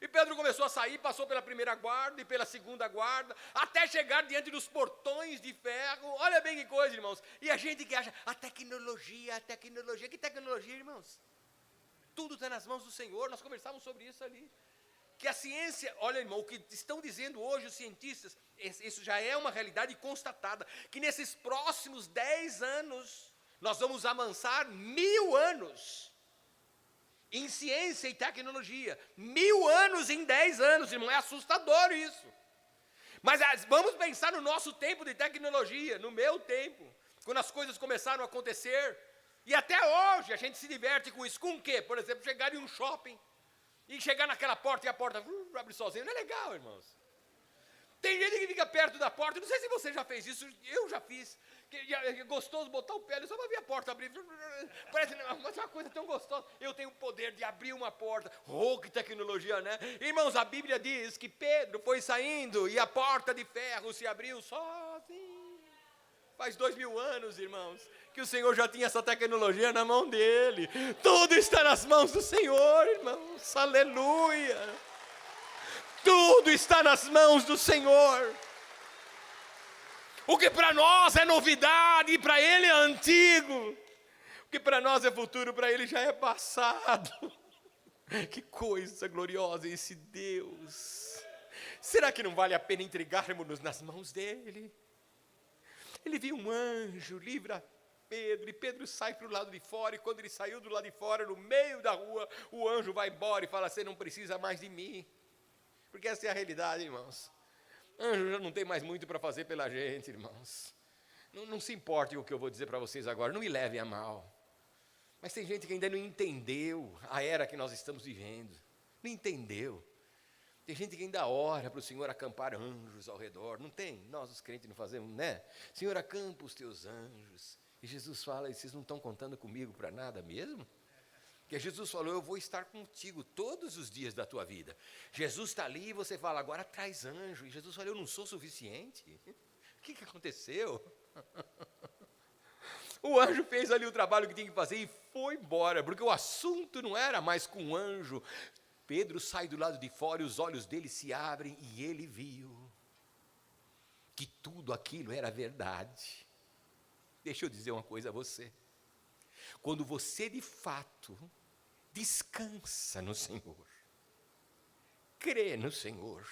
E Pedro começou a sair, passou pela primeira guarda e pela segunda guarda, até chegar diante dos portões de ferro. Olha bem que coisa, irmãos. E a gente que acha, a tecnologia, que tecnologia, irmãos? Tudo está nas mãos do Senhor, nós conversávamos sobre isso ali. Que a ciência, olha, irmão, o que estão dizendo hoje os cientistas, isso já é uma realidade constatada, que nesses próximos 10 anos, nós vamos avançar 1000 anos em ciência e tecnologia. 1000 anos em 10 anos, irmão, é assustador isso. Mas vamos pensar no nosso tempo de tecnologia, no meu tempo, quando as coisas começaram a acontecer, e até hoje a gente se diverte com isso. Com o quê? Por exemplo, chegar em um shopping, e chegar naquela porta e a porta abre sozinha. Não é legal, irmãos? Tem gente que fica perto da porta, não sei se você já fez isso, eu já fiz. É gostoso botar o pé ali só para ver a porta abrir. Parece uma coisa tão gostosa. Eu tenho o poder de abrir uma porta. Oh, que tecnologia, né? Irmãos, a Bíblia diz que Pedro foi saindo e a porta de ferro se abriu sozinho. Faz 2000 anos, irmãos, que o Senhor já tinha essa tecnologia na mão dele. Tudo está nas mãos do Senhor, irmãos. Aleluia. Tudo está nas mãos do Senhor. O que para nós é novidade, e para Ele é antigo. O que para nós é futuro, para Ele já é passado. Que coisa gloriosa esse Deus. Será que não vale a pena entregarmos-nos nas mãos dEle? Ele viu um anjo, livra Pedro, e Pedro sai para o lado de fora, e quando ele saiu do lado de fora, no meio da rua, o anjo vai embora e fala, você não precisa mais de mim. Porque essa é a realidade, irmãos. Anjo já não tem mais muito para fazer pela gente, irmãos. Não se importe com o que eu vou dizer para vocês agora, não me levem a mal. Mas tem gente que ainda não entendeu a era que nós estamos vivendo. Não entendeu. Tem gente que ainda ora para o Senhor acampar anjos ao redor. Não tem? Nós, os crentes, não fazemos, né? Senhor, acampa os teus anjos. E Jesus fala, vocês não estão contando comigo para nada mesmo? Porque Jesus falou, eu vou estar contigo todos os dias da tua vida. Jesus está ali e você fala, agora traz anjo. E Jesus fala, eu não sou suficiente? O que aconteceu? O anjo fez ali o trabalho que tinha que fazer e foi embora, porque o assunto não era mais com o anjo. Pedro sai do lado de fora e os olhos dele se abrem e ele viu que tudo aquilo era verdade. Deixa eu dizer uma coisa a você. Quando você de fato descansa no Senhor, crê no Senhor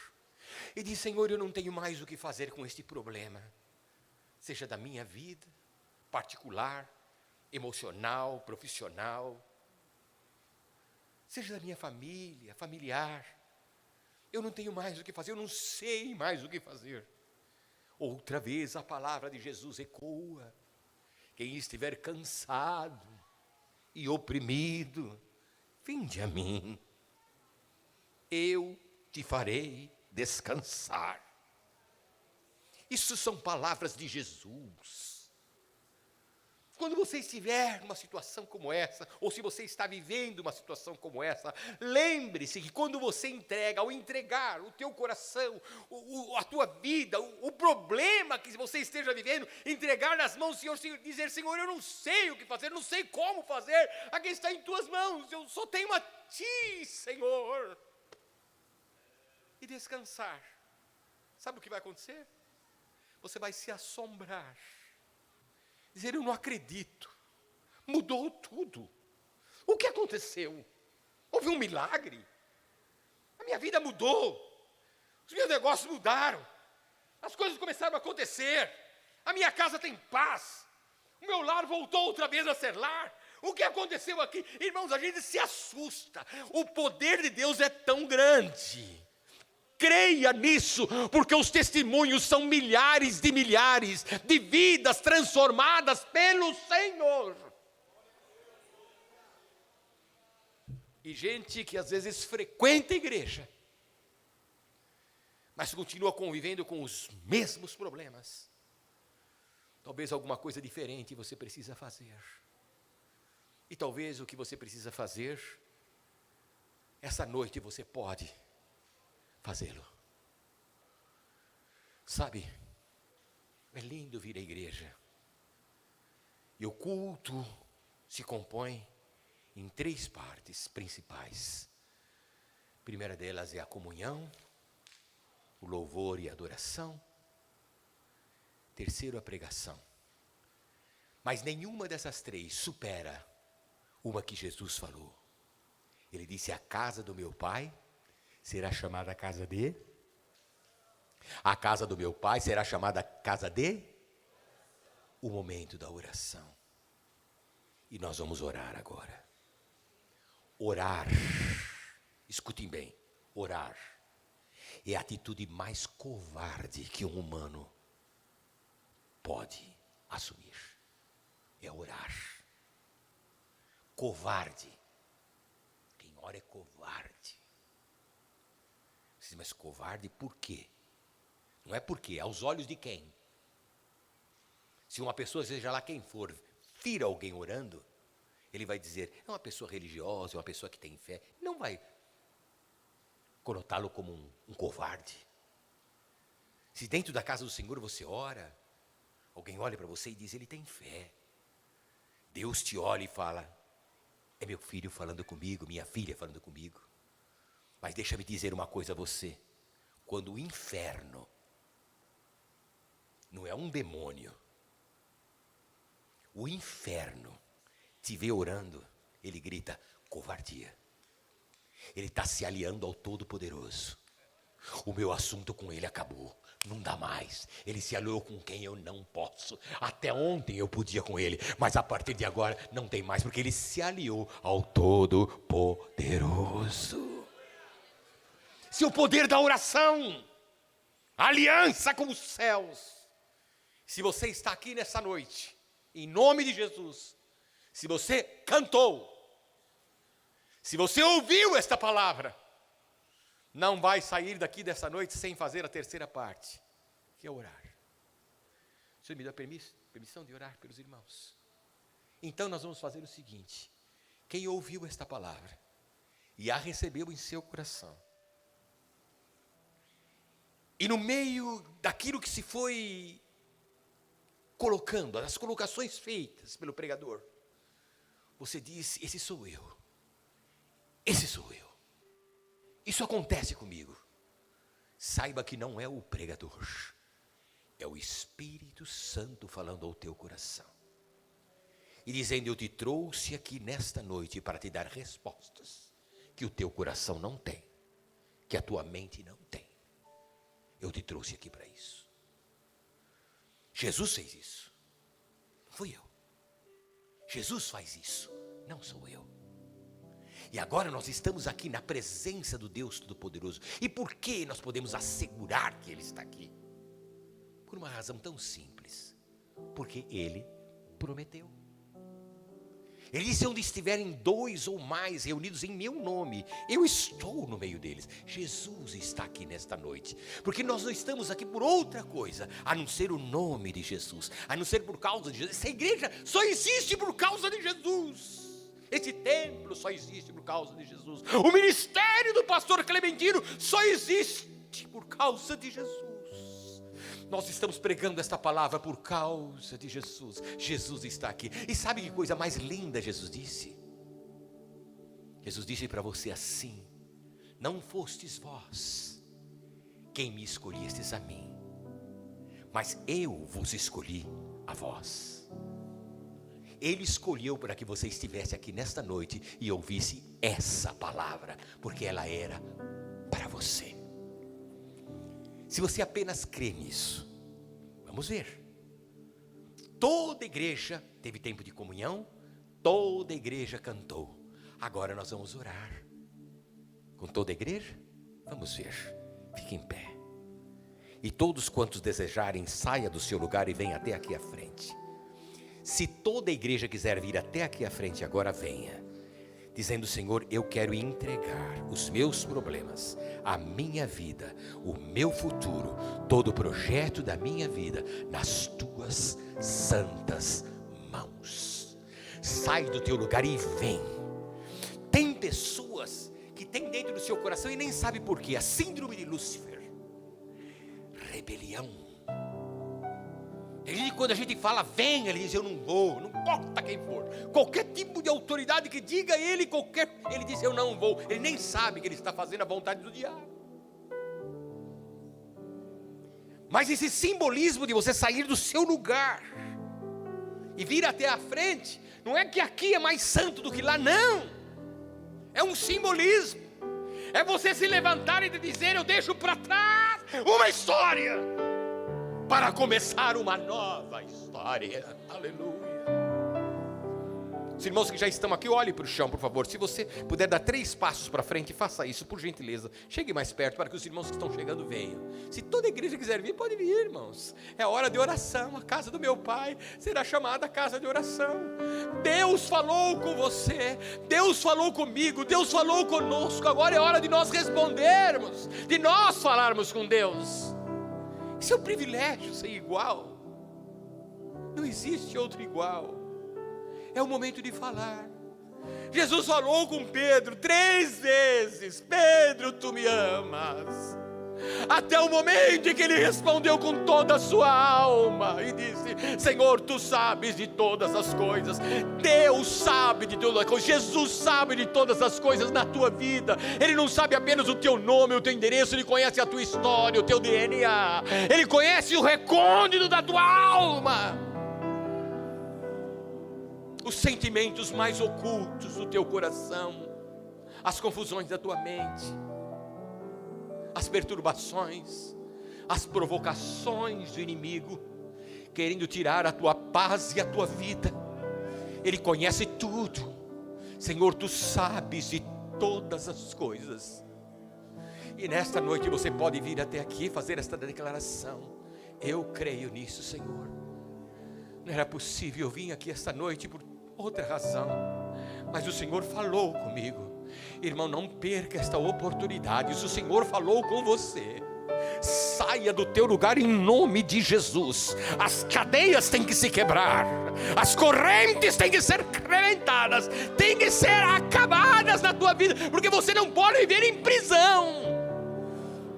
e diz, Senhor, eu não tenho mais o que fazer com este problema, seja da minha vida, particular, emocional, profissional, seja da minha família, familiar, eu não tenho mais o que fazer, eu não sei mais o que fazer. Outra vez a palavra de Jesus ecoa, Quem estiver cansado e oprimido, vinde a mim, eu te farei descansar. Isso são palavras de Jesus. Quando você estiver numa situação como essa, ou se você está vivendo uma situação como essa, lembre-se que quando você entrega, ao entregar o teu coração, a tua vida, o problema que você esteja vivendo, entregar nas mãos do Senhor, dizer: Senhor, eu não sei o que fazer, não sei como fazer, aqui está em tuas mãos, eu só tenho a ti, Senhor. E descansar. Sabe o que vai acontecer? Você vai se assombrar. Dizer: eu não acredito, mudou tudo. O que aconteceu? Houve um milagre? A minha vida mudou, os meus negócios mudaram, as coisas começaram a acontecer, a minha casa tem paz, o meu lar voltou outra vez a ser lar. O que aconteceu aqui? Irmãos, a gente se assusta, o poder de Deus é tão grande. Creia nisso, porque os testemunhos são milhares de vidas transformadas pelo Senhor. E gente que às vezes frequenta a igreja, mas continua convivendo com os mesmos problemas. Talvez alguma coisa diferente você precisa fazer. E talvez o que você precisa fazer, essa noite você pode fazê-lo. Sabe, é lindo vir à igreja. E o culto se compõe em 3 partes principais. A primeira delas é a comunhão, o louvor e a adoração. Terceiro, a pregação. Mas nenhuma dessas 3 supera uma que Jesus falou. Ele disse: a casa do meu Pai será chamada a casa de... A casa do meu Pai será chamada a casa de... O momento da oração. E nós vamos orar agora. Orar, escutem bem, orar é a atitude mais covarde que um humano pode assumir. É orar. Covarde. Quem ora é covarde. Mas covarde por quê? Não é por quê, aos olhos de quem? Se uma pessoa, seja lá quem for, vira alguém orando, ele vai dizer: é uma pessoa religiosa, é uma pessoa que tem fé. Não vai conotá-lo como um covarde. Se dentro da casa do Senhor você ora, alguém olha para você e diz: ele tem fé. Deus te olha e fala: é meu filho falando comigo, minha filha falando comigo. Mas deixa-me dizer uma coisa a você. Quando o inferno não é um demônio, o inferno te vê orando, ele grita: covardia. Ele está se aliando ao Todo-Poderoso. O meu assunto com ele acabou, não dá mais. Ele se aliou com quem eu não posso. Até ontem eu podia com ele, mas a partir de agora não tem mais, porque ele se aliou ao Todo-Poderoso. Se o poder da oração, a aliança com os céus. Se você está aqui nessa noite, em nome de Jesus, se você cantou, se você ouviu esta palavra, não vai sair daqui dessa noite sem fazer a terceira parte, que é orar. O Senhor me dá permissão de orar pelos irmãos. Então nós vamos fazer o seguinte: quem ouviu esta palavra e a recebeu em seu coração, e no meio daquilo que se foi colocando, as colocações feitas pelo pregador, você diz: esse sou eu, esse sou eu, isso acontece comigo. Saiba que não é o pregador, é o Espírito Santo falando ao teu coração e dizendo: eu te trouxe aqui nesta noite para te dar respostas que o teu coração não tem, que a tua mente não tem. Eu te trouxe aqui para isso. Jesus fez isso, não fui eu. Jesus faz isso, não sou eu. E agora nós estamos aqui na presença do Deus Todo-Poderoso. E por que nós podemos assegurar que Ele está aqui? Por uma razão tão simples: porque Ele prometeu. Ele disse: onde estiverem 2 ou mais reunidos em meu nome, eu estou no meio deles. Jesus está aqui nesta noite, porque nós não estamos aqui por outra coisa, a não ser o nome de Jesus, a não ser por causa de Jesus. Essa igreja só existe por causa de Jesus. Esse templo só existe por causa de Jesus. O ministério do pastor Clementino só existe por causa de Jesus. Nós estamos pregando esta palavra por causa de Jesus. Jesus está aqui. E sabe que coisa mais linda Jesus disse? Jesus disse para você assim: não fostes vós quem me escolhestes a mim, mas eu vos escolhi a vós. Ele escolheu para que você estivesse aqui nesta noite e ouvisse essa palavra, porque ela era para você. Se você apenas crê nisso, vamos ver. Toda igreja teve tempo de comunhão, toda igreja cantou. Agora nós vamos orar. Com toda a igreja? Vamos ver. Fique em pé. E todos quantos desejarem, saia do seu lugar e venha até aqui à frente. Se toda a igreja quiser vir até aqui à frente agora, venha. Dizendo: Senhor, eu quero entregar os meus problemas, a minha vida, o meu futuro, todo o projeto da minha vida nas tuas santas mãos. Sai do teu lugar e vem. Tem pessoas que têm dentro do seu coração e nem sabe por quê, a síndrome de Lúcifer, rebelião. Ele, quando a gente fala vem, ele diz: eu não vou, não importa quem for, qualquer tipo de autoridade que diga ele, ele diz: eu não vou. Ele nem sabe que ele está fazendo a vontade do diabo. Mas esse simbolismo de você sair do seu lugar e vir até a frente, não é que aqui é mais santo do que lá, não. É um simbolismo. É você se levantar e dizer: eu deixo para trás uma história para começar uma nova história. Aleluia. Os irmãos que já estão aqui, olhem para o chão, por favor. Se você puder dar 3 passos para frente, faça isso, por gentileza. Chegue mais perto para que os irmãos que estão chegando venham. Se toda a igreja quiser vir, pode vir, irmãos. É hora de oração. A casa do meu pai será chamada casa de oração. Deus falou com você, Deus falou comigo, Deus falou conosco. Agora é hora de nós respondermos, de nós falarmos com Deus. Isso é um privilégio, ser igual. Não existe outro igual. É o momento de falar. Jesus falou com Pedro 3 vezes: Pedro, tu me amas. Até o momento em que ele respondeu com toda a sua alma e disse: Senhor, tu sabes de todas as coisas. Deus sabe de todas as coisas. Jesus sabe de todas as coisas na tua vida. Ele não sabe apenas o teu nome, o teu endereço. Ele conhece a tua história, o teu DNA. Ele conhece o recôndito da tua alma, os sentimentos mais ocultos do teu coração, as confusões da tua mente, as perturbações, as provocações do inimigo, querendo tirar a tua paz e a tua vida. Ele conhece tudo. Senhor, tu sabes de todas as coisas. E nesta noite você pode vir até aqui e fazer esta declaração: eu creio nisso, Senhor. Não era possível, eu vim aqui esta noite por outra razão, mas o Senhor falou comigo. Irmão, não perca esta oportunidade. Se o Senhor falou com você, saia do teu lugar em nome de Jesus. As cadeias têm que se quebrar, as correntes têm que ser rebentadas, têm que ser acabadas na tua vida, porque você não pode viver em prisão,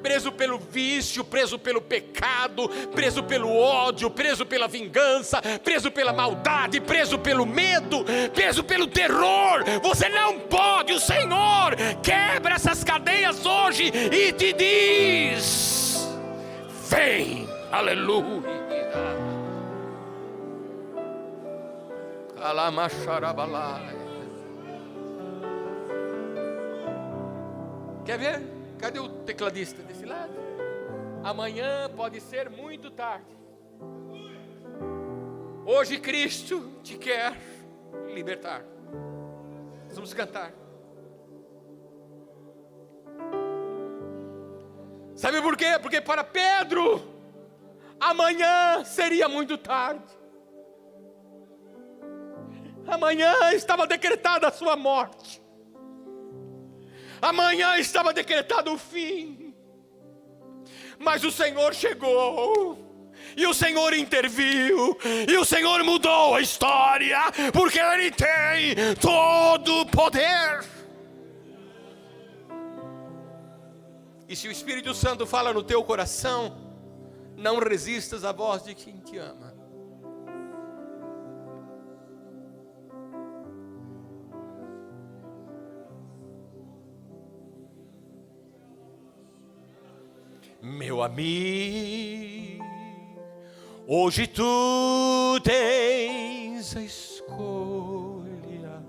preso pelo vício, preso pelo pecado, preso pelo ódio, preso pela vingança, preso pela maldade, preso pelo medo, preso pelo terror. Você não pode. O Senhor quebra essas cadeias hoje e te diz: vem, aleluia. Quer ver? Cadê o tecladista desse lado? Amanhã pode ser muito tarde. Hoje Cristo te quer libertar. Vamos cantar. Sabe por quê? Porque para Pedro, amanhã seria muito tarde. Amanhã estava decretada a sua morte. Amanhã estava decretado o fim. Mas o Senhor chegou. E o Senhor interviu. E o Senhor mudou a história. Porque Ele tem todo o poder. E se o Espírito Santo fala no teu coração, não resistas à voz de quem te ama. Meu amigo, hoje tu tens a escolha,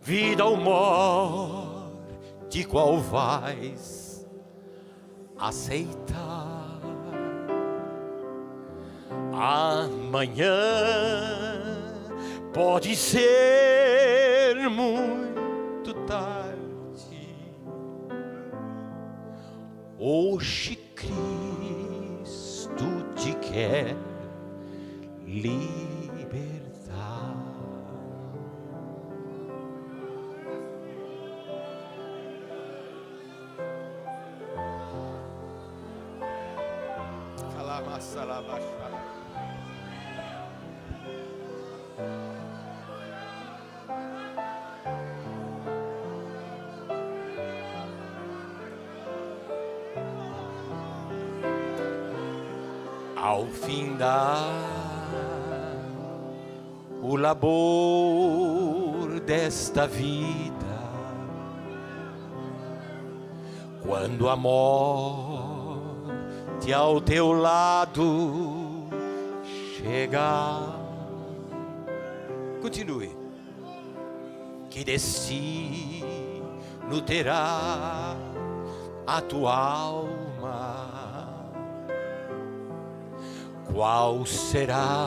vida ou morte, qual vais aceitar? Amanhã pode ser muito tarde. Hoje Cristo te quer libertar. Ao findar o labor desta vida, quando a morte ao teu lado chegar, continue. Que destino terá a tua alma? Qual será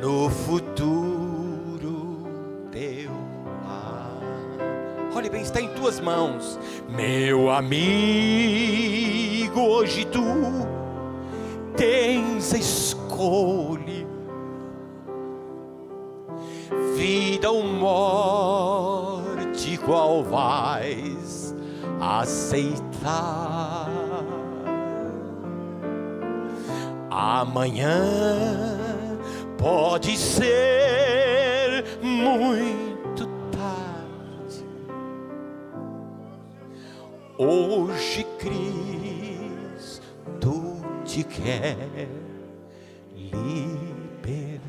no futuro teu lar? Olhe bem, está em tuas mãos, meu amigo. Hoje tu tens a escolha, vida ou morte, qual vais aceitar? Amanhã pode ser muito tarde. Hoje Cristo te quer libertar.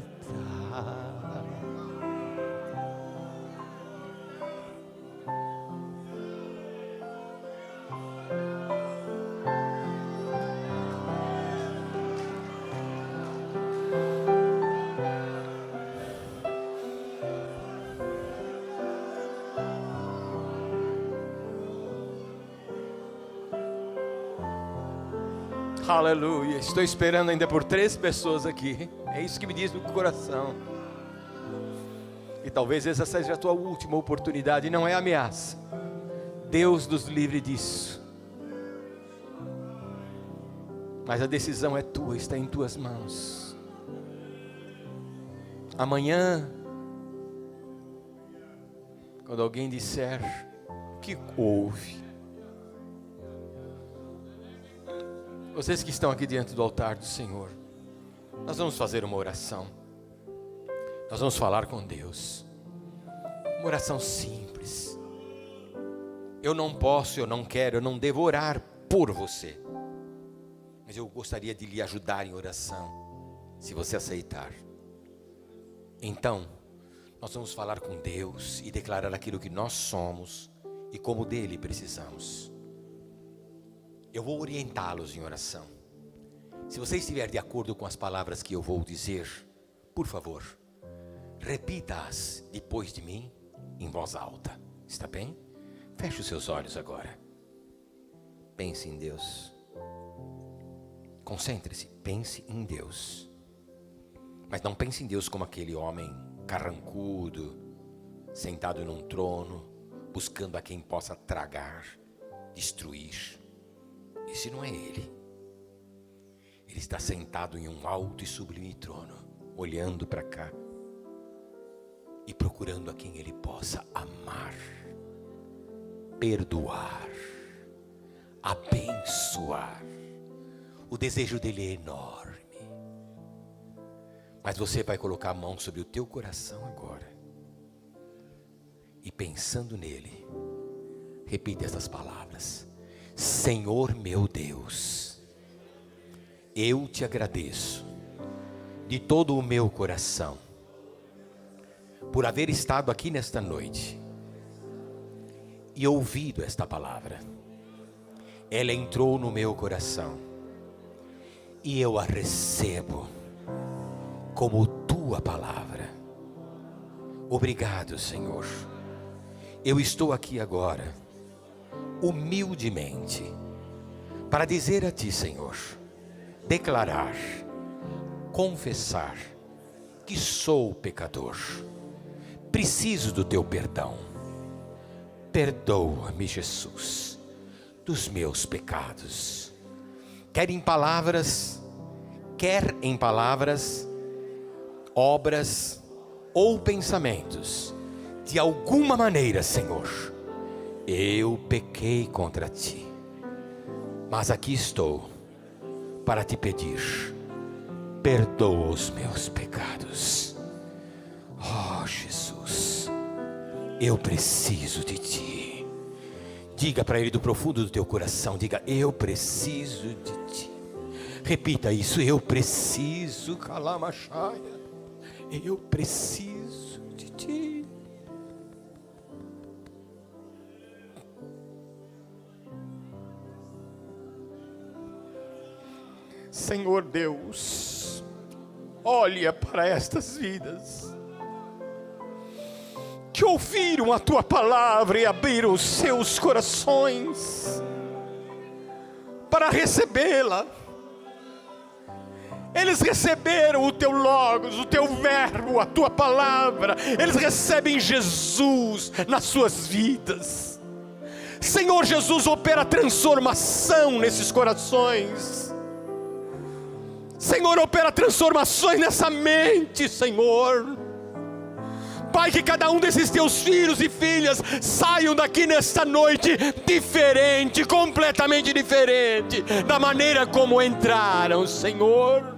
Aleluia, estou esperando ainda por 3 pessoas aqui. É isso que me diz no coração. E talvez essa seja a tua última oportunidade. Não é ameaça. Deus nos livre disso. Mas a decisão é tua, está em tuas mãos. Amanhã, quando alguém disser: o que houve? Vocês que estão aqui diante do altar do Senhor, nós vamos fazer uma oração. Nós vamos falar com Deus. Uma oração simples. Eu não posso, eu não quero, eu não devo orar por você. Mas eu gostaria de lhe ajudar em oração, se você aceitar. Então, nós vamos falar com Deus e declarar aquilo que nós somos e como dele precisamos. Eu vou orientá-los em oração. Se você estiver de acordo com as palavras que eu vou dizer, por favor, repita-as depois de mim em voz alta. Está bem? Feche os seus olhos agora. Pense em Deus. Concentre-se, pense em Deus. Mas não pense em Deus como aquele homem carrancudo, sentado num trono, buscando a quem possa tragar, destruir. Esse não é Ele. Ele está sentado em um alto e sublime trono, olhando para cá. e procurando a quem Ele possa amar, perdoar, abençoar. O desejo dele é enorme. Mas você vai colocar a mão sobre o teu coração agora. E pensando nele, repita essas palavras: Senhor meu Deus, eu te agradeço de todo o meu coração por haver estado aqui nesta noite e ouvido esta palavra. Ela entrou no meu coração e eu a recebo como tua palavra. Obrigado, Senhor. Eu estou aqui agora, humildemente, para dizer a ti, Senhor, declarar, confessar que sou pecador, preciso do teu perdão. Perdoa-me, Jesus, dos meus pecados. Quer em palavras, obras ou pensamentos, de alguma maneira, Senhor, eu pequei contra ti. Mas aqui estou para te pedir, perdoa os meus pecados. Oh, Jesus, eu preciso de ti. Diga para Ele do profundo do teu coração, diga: eu preciso de ti. Repita isso: eu preciso, Kalamashaya, eu preciso de ti. Senhor Deus, olha para estas vidas que ouviram a tua palavra e abriram os seus corações para recebê-la. Eles receberam o teu Logos, o teu verbo, a tua palavra. Eles recebem Jesus nas suas vidas. Senhor Jesus, opera transformação nesses corações. Senhor, opera transformações nessa mente, Senhor. Pai, que cada um desses teus filhos e filhas saiam daqui nesta noite diferente, completamente diferente da maneira como entraram, Senhor.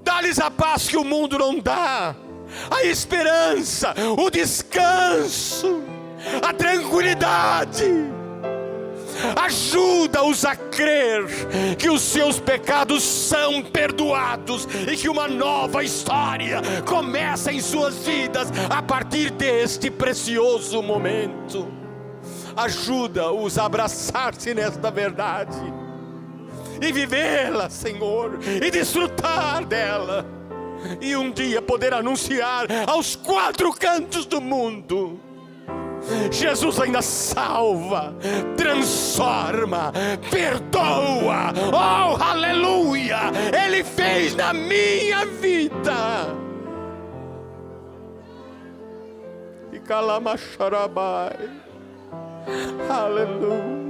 Dá-lhes a paz que o mundo não dá, a esperança, o descanso, a tranquilidade. Ajuda-os a crer que os seus pecados são perdoados e que uma nova história começa em suas vidas a partir deste precioso momento. Ajuda-os a abraçar-se nesta verdade e vivê-la, Senhor, e desfrutar dela, e um dia poder anunciar aos quatro cantos do mundo: Jesus ainda salva, transforma, perdoa. Oh, aleluia! Ele fez na minha vida. E Kalamasharabai, aleluia.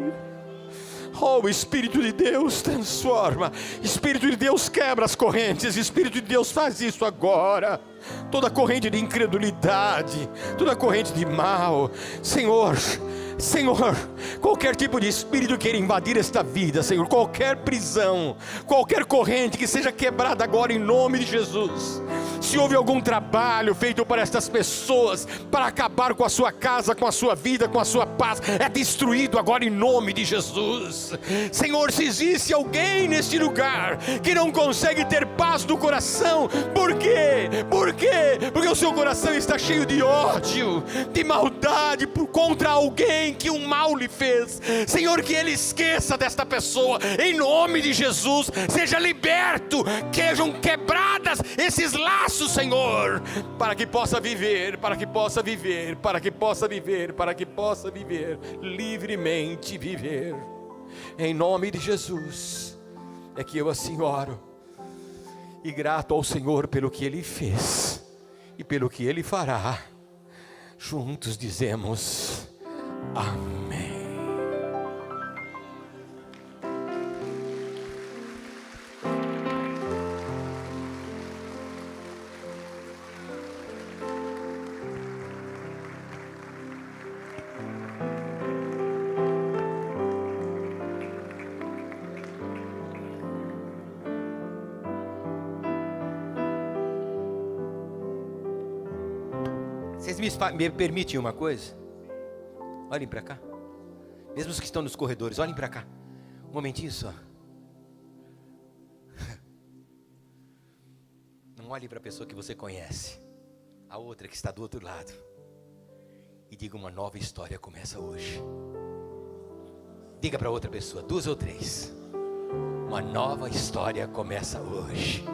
Oh, o Espírito de Deus transforma, Espírito de Deus quebra as correntes, Espírito de Deus faz isso agora. Toda corrente de incredulidade, toda corrente de mal, Senhor, qualquer tipo de espírito queira invadir esta vida, Senhor, qualquer prisão, qualquer corrente que seja quebrada agora em nome de Jesus. Se houve algum trabalho feito para estas pessoas, para acabar com a sua casa, com a sua vida, com a sua paz, é destruído agora em nome de Jesus. Senhor, se existe alguém neste lugar que não consegue ter paz no coração, por quê? Por quê? Porque o seu coração está cheio de ódio, de maldade contra alguém que um mal lhe fez. Senhor, que ele esqueça desta pessoa, em nome de Jesus. Seja liberto, sejam quebradas esses laços, Senhor, para que possa viver, para que possa viver, para que possa viver, para que possa viver, livremente viver, em nome de Jesus. É que eu assim oro, e grato ao Senhor pelo que Ele fez, e pelo que Ele fará, juntos dizemos amém. Vocês me permitem uma coisa? Olhem para cá. Mesmo os que estão nos corredores, olhem para cá. Um momentinho só. Não olhe para a pessoa que você conhece, a outra que está do outro lado, e diga: uma nova história começa hoje. Diga para outra pessoa, 2 ou 3: uma nova história começa hoje.